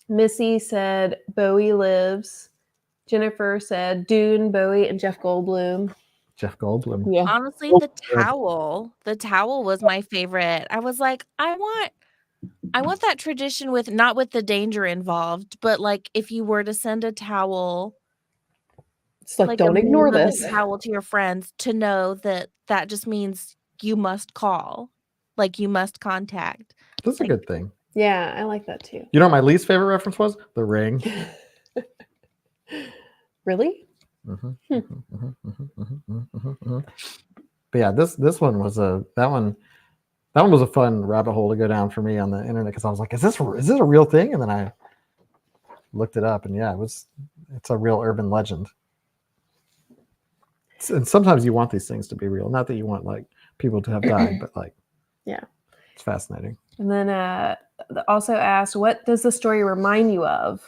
Missy said Bowie Lives. Jennifer said Dune, Bowie, and Jeff Goldblum. Jeff Goldblum. Yeah. Honestly, the towel was my favorite. I was like, I want that tradition with not with the danger involved, but like if you were to send a towel, It's like, like don't a ignore meme of this. a towel to your friends, to know that that just means you must call, like you must contact. That's a good thing. Yeah, I like that too. You know what my least favorite reference was? The Ring. Really? But yeah, this one was that one was a fun rabbit hole to go down for me on the internet, because I was like, is this a real thing? And then I looked it up, and yeah, it's a real urban legend. And sometimes you want these things to be real, not that you want like people to have died, but like, yeah, it's fascinating. And then also asked, what does the story remind you of?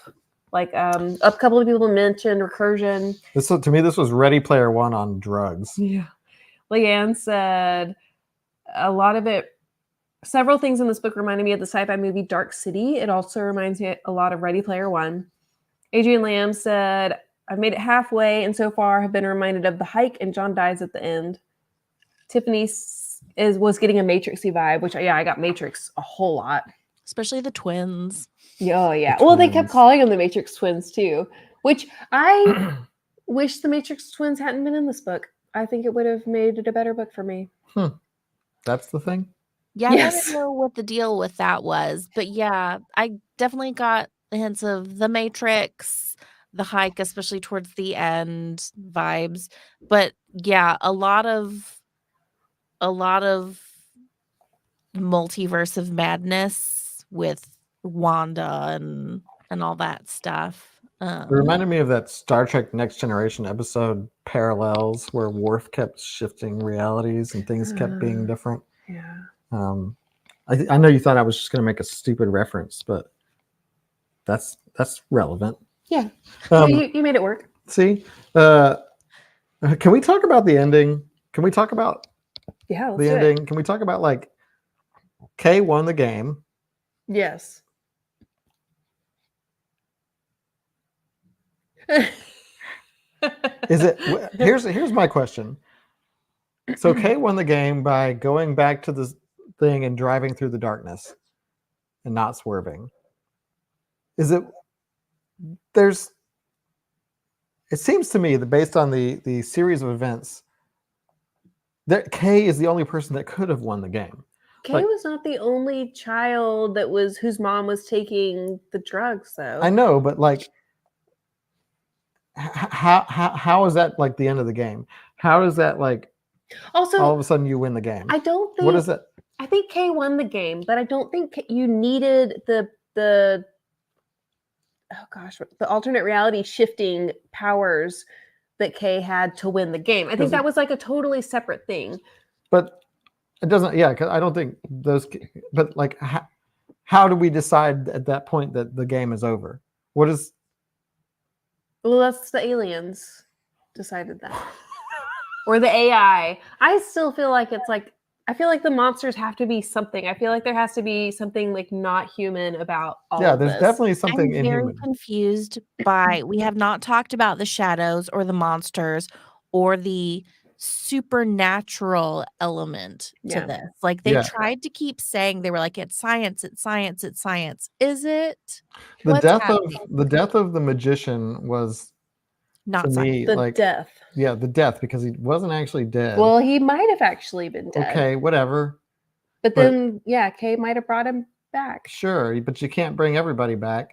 Like a couple of people mentioned recursion. To me, this was Ready Player One on drugs. Yeah. Leanne said a lot of it, several things in this book reminded me of the sci-fi movie Dark City. It also reminds me a lot of Ready Player One. Adrian Lamb said, I've made it halfway and so far have been reminded of The Hike and John dies at the end. Tiffany was getting a Matrixy vibe, which I got Matrix a whole lot. Especially the twins. Oh yeah. The Well, they kept twins. calling them the Matrix twins too, which I wish the Matrix twins hadn't been in this book. I think it would have made it a better book for me. That's the thing. Yeah, Yes. I didn't know what the deal with that was, but yeah, I definitely got hints of the Matrix, The Hike, especially towards the end vibes. But yeah, a lot of multiverse of madness with Wanda and all that stuff. It reminded me of that Star Trek Next Generation episode Parallels, where Worf kept shifting realities and things kept being different. Yeah. I know you thought I was just going to make a stupid reference, but that's relevant. Yeah. Um, you made it work. See, can we talk about the ending? Can we talk about Yeah. Let's the do it. ending? Can we talk about like Kay won the game? Yes. Is it? Here's my question. So Kay won the game by going back to the thing and driving through the darkness and not swerving. Is it? It seems to me that based on the series of events, that Kay is the only person that could have won the game. Kay Like- was not the only child whose mom was taking the drugs, though. I know, but like, how is that like the end of the game? How does that like Also, all of a sudden you win the game? I don't think What is it? I think Kay won the game, but I don't think you needed the alternate reality shifting powers that Kay had to win the game. I think Does it- that was like a totally separate thing. But It doesn't. Yeah, 'cause I don't think those. But like, how do we decide at that point that the game is over? What is? Well, that's the aliens decided that. Or the AI. I still feel like it's like I feel like the monsters have to be something. I feel like there has to be something like not human about all Yeah, of there's this. definitely I'm something very inhuman. confused by we have not talked about the shadows or the monsters or the supernatural element to Yeah. this. Like they Yeah. tried to keep saying they were like it's science, it's science, it's science. Is it? The What's death of the magician was not to science? me The like death. yeah, the death because he wasn't actually dead. Well, he might have actually been dead. okay, whatever. But but- then yeah, Kay might have brought him back. Sure, but you can't bring everybody back.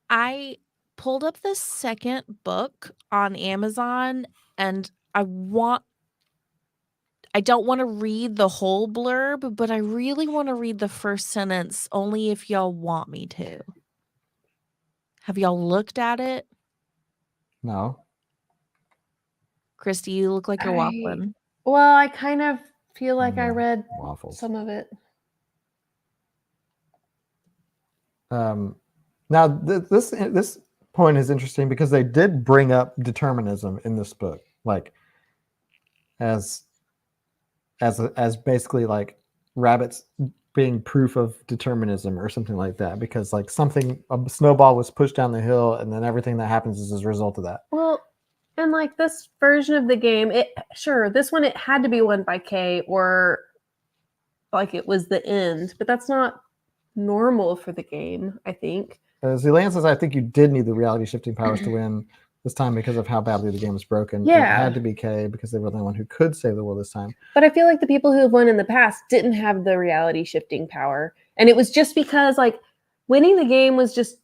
I pulled up the second book on Amazon and I don't want to read the whole blurb, but I really want to read the first sentence only if y'all want me to. Have y'all looked at it? No. Christy, you look like you're I- waffling. Well, I kind of feel like I Mm, read Waffles. some of it. Now this point is interesting because they did bring up determinism in this book, like as basically like rabbits being proof of determinism or something like that, because like a snowball was pushed down the hill and then everything that happens is as a result of that. Well, and like this version of the game, this one it had to be won by Kay or like it was the end, but that's not normal for the game, I think. As Elaine says, I think you did need the reality shifting powers to win this time because of how badly the game was broken. And it Yeah. had to be Kay because they were the only one who could save the world this time. But I feel like the people who have won in the past didn't have the reality shifting power. And it was just because like winning the game was just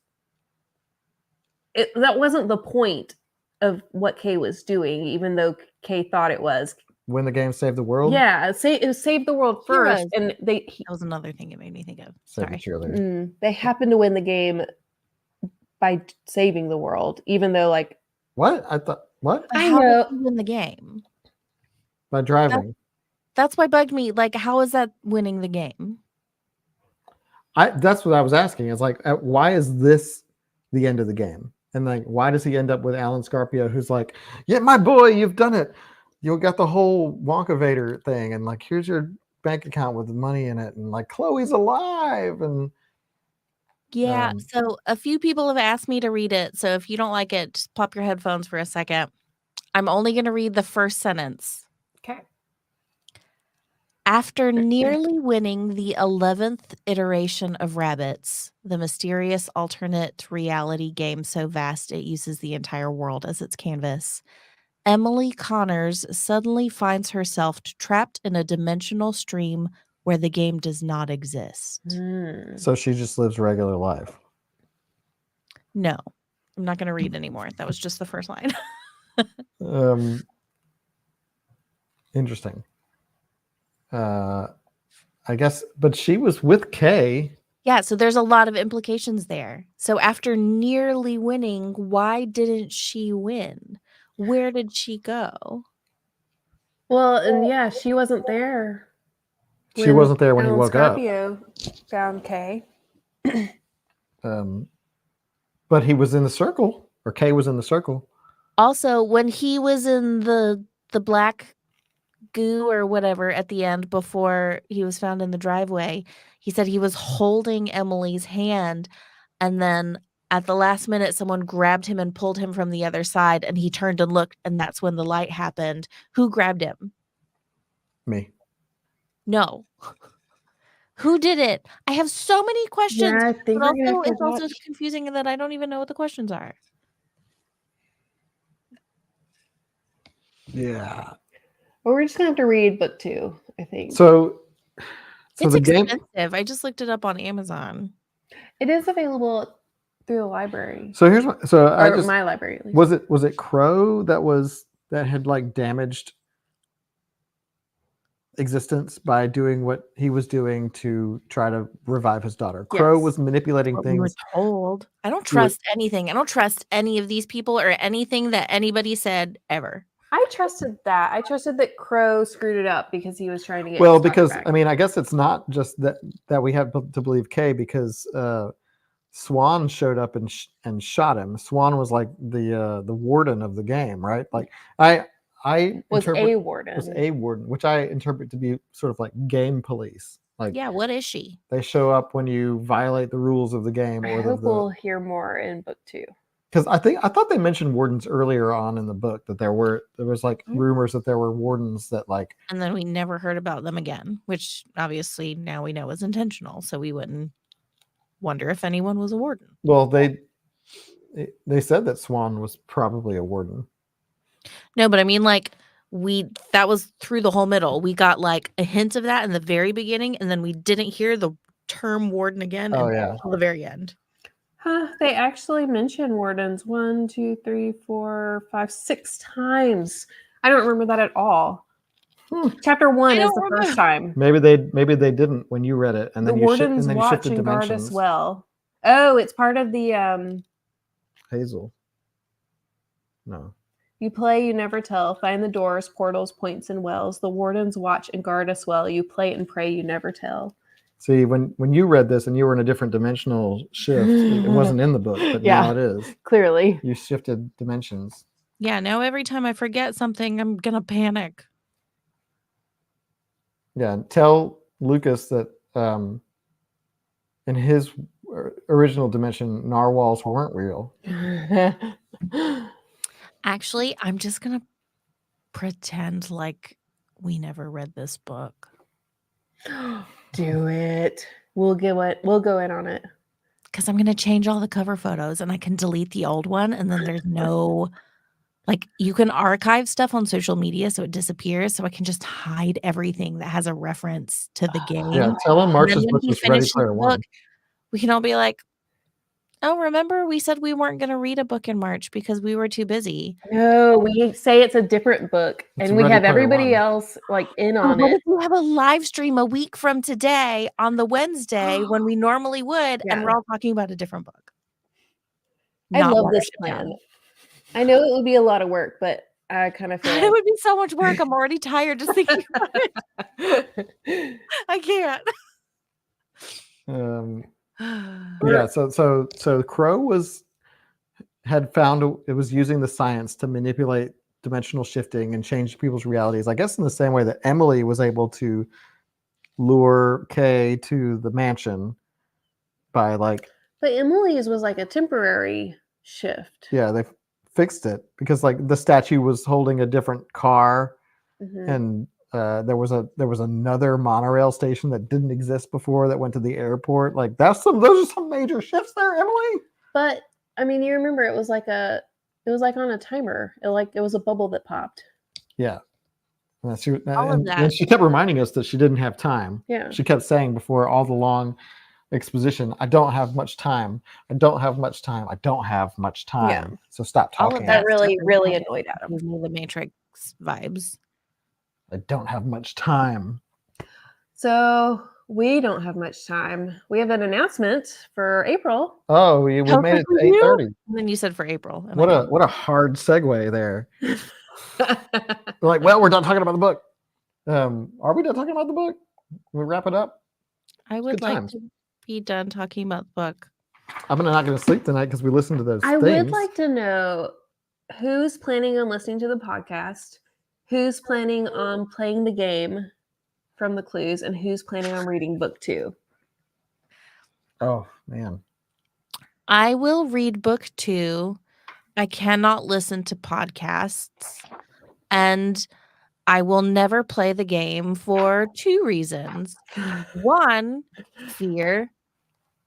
that wasn't the point of what Kay was doing, even though Kay thought it was. Win the game, save the world. Yeah, it was save the world first, Heroes. and That was another thing it made me think of. Save the Sorry. cheerleader. they happened to win the game by saving the world, even though like What? I thought what? But I how know. did you win the game? By driving. That's why bugged me. Like, how is that winning the game? That's what I was asking. It's like, why is this the end of the game? And like, why does he end up with Alan Scarpio, who's like, yeah, my boy, you've done it. You got the whole Wonka Vader thing, and like, here's your bank account with the money in it, and like, Chloe's alive, and Yeah. So a few people have asked me to read it. So if you don't like it, just pop your headphones for a second. I'm only going to read the first sentence. okay. After nearly winning the 11th iteration of Rabbids, the mysterious alternate reality game so vast it uses the entire world as its canvas, Emily Connors suddenly finds herself trapped in a dimensional stream where the game does not exist. so she just lives regular life. No, I'm not going to read anymore. That was just the first line. Interesting. I guess, but she was with Kay. Yeah, so there's a lot of implications there. So after nearly winning, why didn't she win? Where did she go? Well, and yeah, she wasn't there. She wasn't there when he Alan woke up. Scarpio found Kay. But he was in the circle, or Kay was in the circle. Also, when he was in the black goo or whatever at the end before he was found in the driveway, he said he was holding Emily's hand, and then at the last minute someone grabbed him and pulled him from the other side, and he turned and looked, and that's when the light happened. Who grabbed him? Me. No. Who did it? I have so many questions. Yeah, I think But we're gonna also, have to it's also watch. confusing that I don't even know what the questions are. Yeah. Well, we're just gonna have to read book 2, I think. So It's the game. expensive. I just looked it up on Amazon. It is available through the library. So here's what. So I Or just my library, at least. was it Crow that had like damaged existence by doing what he was doing to try to revive his daughter. Crow Yes. was manipulating What we were things. told. I don't You were- trust anything. I don't trust any of these people or anything that anybody said ever. I trusted that. I trusted that Crow screwed it up because he was trying to get. Well, his daughter because back. I mean, I guess it's not just that we have to believe Kay, because Swan showed up and shot him. Swan was like the warden of the game, right? Like I was interpret a warden. was a warden, which I interpret to be sort of like game police. Like Yeah, what is she? they show up when you violate the rules of the game, I or hope the we'll hear more in book 2. because I thought they mentioned wardens earlier on in the book, that there was like rumors that there were wardens that like And then we never heard about them again, which obviously now we know is intentional. So we wouldn't wonder if anyone was a warden. well they said that Swan was probably a warden. No, but I mean, like, that was through the whole middle. We got like a hint of that in the very beginning, and then we didn't hear the term warden again Oh, yeah. until the very end. Huh, they actually mention wardens 1, 2, 3, 4, 5, 6 times. I don't remember that at all. Chapter 1 I is don't the remember. first time. Maybe they didn't when you read it, and The then wardens you watch shifted and guard dimensions. us well. Oh, it's part of the Hazel. No. you play, you never tell. Find the doors, portals, points, and wells. The wardens watch and guard us well. You play and pray, you never tell. See, when you read this and you were in a different dimensional shift, it wasn't in the book, but now Yeah. it is. Clearly. You shifted dimensions. Yeah, now every time I forget something, I'm gonna panic. Yeah, tell Lucas that in his original dimension, narwhals weren't real. Actually, I'm just gonna pretend like we never read this book. Do it. We'll go in on it. Because I'm gonna change all the cover photos and I can delete the old one, and then there's no like you can archive stuff on social media so it disappears. So I can just hide everything that has a reference to the game. Yeah, tell him And March's then when book he was Ready finishes Player the One. book, we can all be like, oh, remember we said we weren't going to read a book in March because we were too busy. No, we say it's a different book, It's and we Ready have Player everybody One. else like in Oh, on what it. if we have a live stream a week from today on the Wednesday when we normally would, Yeah. and we're all talking about a different book? I Not love this Watership plan. Down. I know it would be a lot of work, but I kind of feel It like would be so much work. I'm already tired just thinking about it. I can't. Yeah, so Crow had found it was using the science to manipulate dimensional shifting and change people's realities. I guess in the same way that Emily was able to lure Kay to the mansion by like, but Emily's was like a temporary shift. yeah, they fixed it because like the statue was holding a different car, Mhm. and there was another monorail station that didn't exist before that went to the airport. Like those are some major shifts there, Emily. But I mean, you remember it was like on a timer. It was a bubble that popped. Yeah. All of And that. she kept reminding us that she didn't have time. Yeah. She kept saying before all the long exposition, I don't have much time. I don't have much time. I don't have much time. Yeah. So stop All of talking. That really, stuff is really like- annoyed Adam. Gives me the Matrix vibes. I don't have much time. So we don't have much time. We have an announcement for April. Oh, we How made it quick to were you? 8:30. And then you said for April. and What I a hard segue there. We're like, well, we're done talking about the book. Are we done talking about the book? We wrap it up. I would good like times. to be done talking about the book. I'm not going to sleep tonight because we listened to those I things. would like to know who's planning on listening to the podcast, who's planning on playing the game from the clues, and who's planning on reading book 2. Oh man. I will read book 2. I cannot listen to podcasts. And I will never play the game for 2 reasons. 1, fear.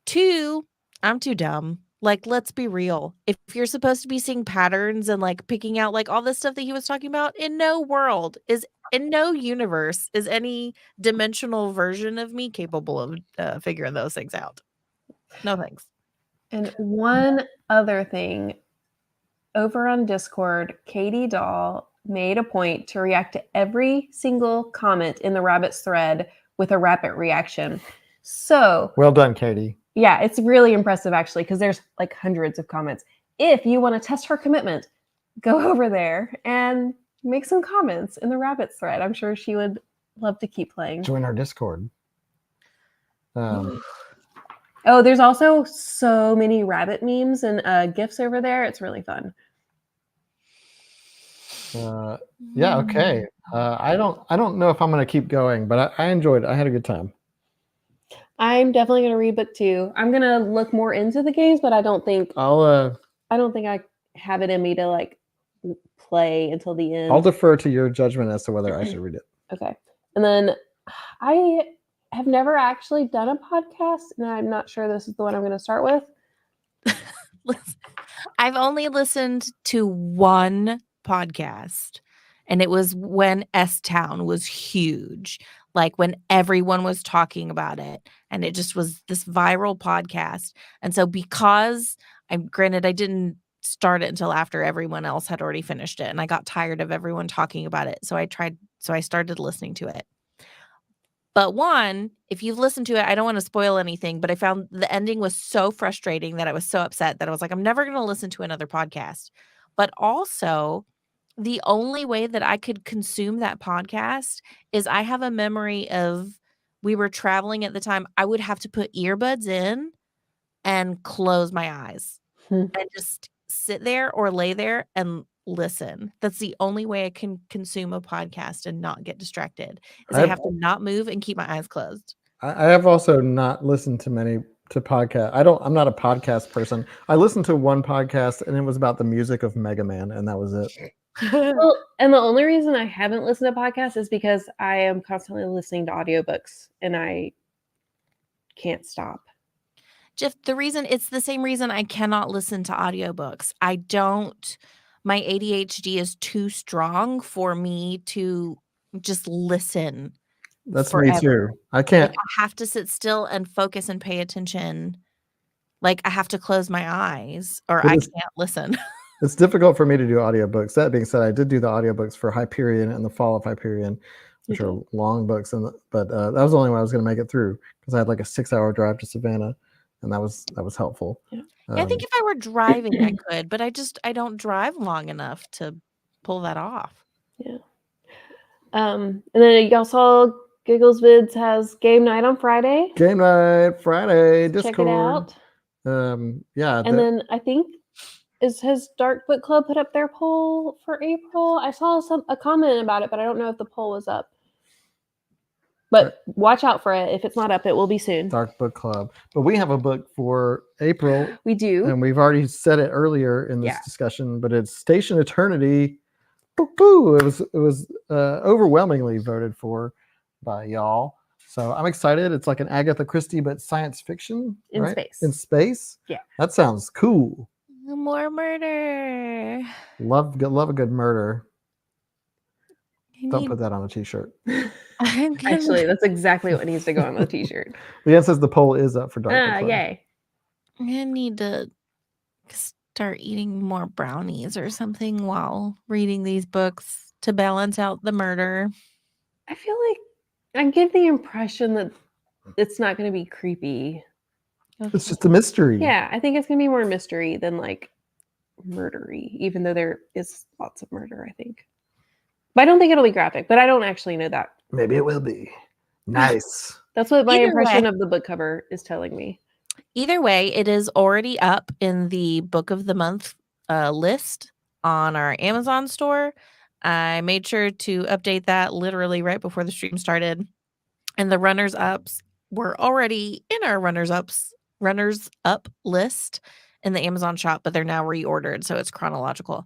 2, I'm too dumb. Like, let's be real. If you're supposed to be seeing patterns and like picking out like all this stuff that he was talking about, in no universe is any dimensional version of me capable of figuring those things out. No thanks. And one other thing, over on Discord, Katie Doll made a point to react to every single comment in the Rabbits thread with a rapid reaction. So Well done, Katie. yeah, it's really impressive actually, because there's like hundreds of comments. If you want to test her commitment, go over there and make some comments in the rabbits thread. I'm sure she would love to keep playing. Join our Discord. Oh, there's also so many rabbit memes and gifs over there. It's really fun. Yeah, okay. I don't know if I'm gonna keep going, but I enjoyed it. I had a good time. I'm definitely gonna read book 2. I'm gonna look more into the games, but I don't think I have it in me to like play until the end. I'll defer to your judgment as to whether I should read it. Okay. And then I have never actually done a podcast, and I'm not sure this is the one I'm going to start with. I've only listened to one podcast, and it was when S-Town was huge, like when everyone was talking about it, and it just was this viral podcast. And so because I didn't start it until after everyone else had already finished it, and I got tired of everyone talking about it. So I started listening to it. But one, if you've listened to it, I don't want to spoil anything, but I found the ending was so frustrating that I was so upset that I was like, I'm never going to listen to another podcast. But also, the only way that I could consume that podcast is I have a memory of we were traveling at the time. I would have to put earbuds in and close my eyes and just sit there or lay there and listen. That's the only way I can consume a podcast and not get distracted is I have to not move and keep my eyes closed. I have also not listened to many podcasts. I'm not a podcast person. I listened to one podcast and it was about the music of Mega Man, and that was it. Well, and the only reason I haven't listened to podcasts is because I am constantly listening to audiobooks and I can't stop. Jeff, it's the same reason I cannot listen to audiobooks. My ADHD is too strong for me to just listen. That's forever. me too. I can't. Like, I have to sit still and focus and pay attention. Like I have to close my eyes or I can't listen. It's difficult for me to do audiobooks. That being said, I did do the audiobooks for Hyperion and the Fall of Hyperion, which are long books. But that was the only way I was going to make it through because I had like a 6-hour drive to Savannah, and that was helpful. Yeah. I think if I were driving, I could, but I don't drive long enough to pull that off. Yeah. And then y'all saw Giggles Vids has game night on Friday. Game night Friday. Discord. Check it out. Yeah. And then I think has Dark Book Club put up their poll for April? I saw a comment about it, but I don't know if the poll was up. But watch out for it. If it's not up, it will be soon. Dark Book Club. But we have a book for April. We do. And we've already said it earlier in this discussion, but it's Station Eternity. Boo-boo. It was overwhelmingly voted for by y'all. So I'm excited. It's like an Agatha Christie, but science fiction. In right? space. In space? Yeah. That sounds cool. More murder. Love a good murder. Don't put that on a t-shirt. Actually, that's exactly what needs to go on the t-shirt. Leanne says the poll is up for Dark Book Club. Yay. I need to start eating more brownies or something while reading these books to balance out the murder. I feel like I get the impression that it's not going to be creepy. It's just a mystery. Yeah, I think it's going to be more mystery than like murdery, even though there is lots of murder, I think. But I don't think it'll be graphic, but I don't actually know that. Maybe it will be. Nice. That's what my Either impression way. of the book cover is telling me. Either way, it is already up in the Book of the Month list on our Amazon store. I made sure to update that literally right before the stream started. And the runners-ups were already in our runners-up list in the Amazon shop, but they're now reordered, so it's chronological.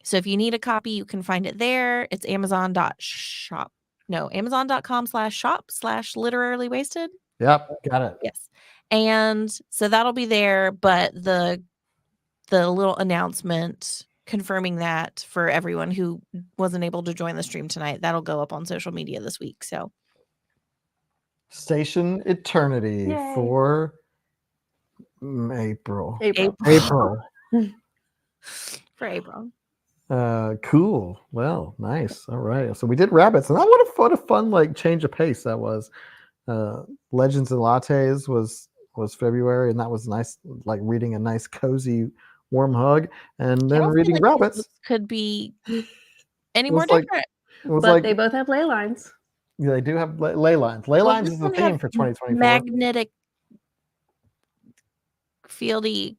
So if you need a copy, you can find it there. It's amazon.com/shop/literally wasted. Yep, got it. Yes. And so that'll be there, but the little announcement confirming that for everyone who wasn't able to join the stream tonight, that'll go up on social media this week. So Station Eternity Yay. for April. April. for April. Cool. Well, nice. All right. So we did rabbits, and what a fun like change of pace that was. Legends and Lattes was February, and that was nice, like reading a nice cozy warm hug, and then reading rabbits could be Any It more was like- different? It was But like they both have ley lines. yeah, they do have ley lines. Ley Well, lines this is the one theme have for 2024. Magnetic fieldy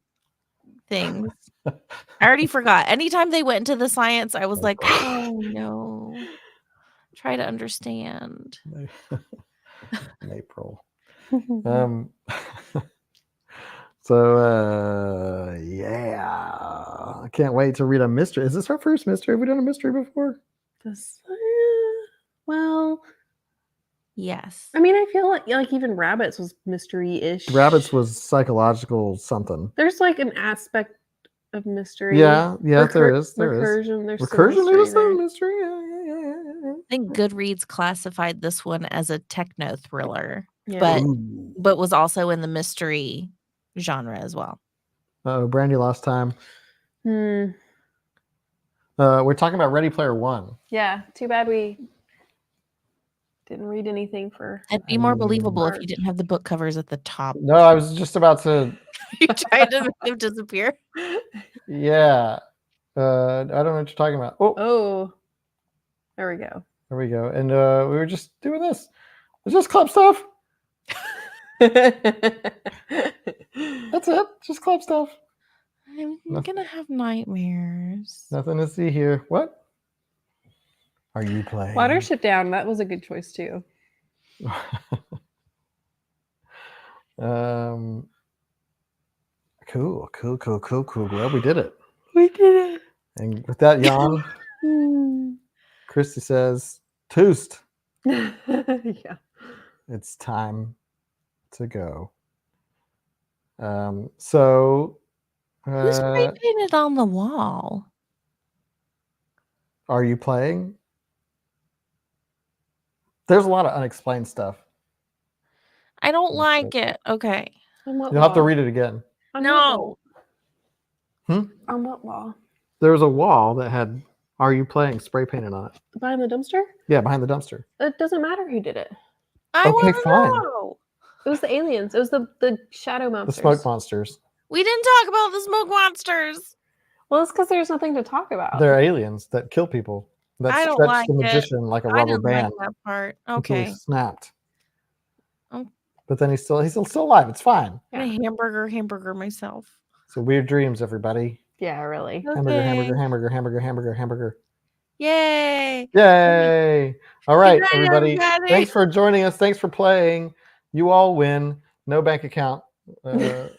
things. I already forgot. Anytime they went into the science, I was like, oh no. Try to understand. April. Um, so yeah, I can't wait to read a mystery. Is this our first mystery? Have we done a mystery before? Well, Yes. I mean, I feel like even Rabbits was mystery-ish. Rabbits was psychological something. There's like an aspect of mystery. Yeah, there is. Recursion. There's some Recursion mystery is there. a mystery. Yeah. I think Goodreads classified this one as a techno thriller, Yeah. but Ooh. but was also in the mystery genre as well. Oh, Brandy lost time. Hmm. We're talking about Ready Player One. Yeah. Too bad we didn't read anything for. It'd be more Mm, believable if you March. didn't have the book covers at the top. No, I was just about to. You tried to make them disappear. Yeah. I don't know what you're talking about. Oh, Oh. There we go. there we go. And we were just doing this. It's just club stuff. That's That's it. Just club stuff. I'm Nothing. gonna have nightmares. Nothing to see here. What are you playing? Watership Down. That was a good choice too. Cool. Well, we did it. We did it. And with that yawn, Christy says, "Toast. Yeah. It's time to go." So, Who spray painted on the wall? are you playing? There's a lot of unexplained stuff. I don't Okay. like it. Okay. On what You'll have to wall? read it again. On No. What wall? On what wall? There was a wall that had "Are you playing?" spray painted on it. Behind the dumpster? Yeah, behind the dumpster. It doesn't matter who did it. I Okay, want to fine. know. It was the aliens. It was the shadow The monsters. smoke monsters. We didn't talk about the smoke monsters. Well, it's because there's nothing to talk about. They're aliens that kill people. That I don't stretch like the it. magician like a I rubber didn't like band that part. until he Okay. snapped. Oh. But then he's still alive. It's fine. I'm a hamburger myself. So weird dreams, everybody. Yeah, really. Hamburger. Yay. Yay! All right, night, everybody. everybody. Thanks for joining us. Thanks for playing. You all win. No bank account will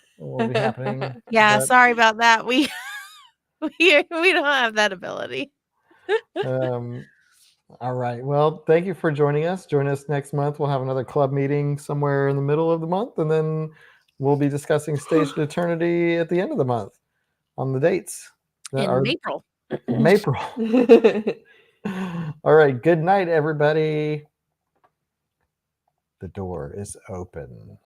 be happening. Yeah, but, sorry about that. We don't have that ability. all right. Well, thank you for joining us. Join us next month. We'll have another club meeting somewhere in the middle of the month, and then we'll be discussing Station Eternity at the end of the month on the dates. that are- In April. in April. All right. Good night, everybody. The door is open.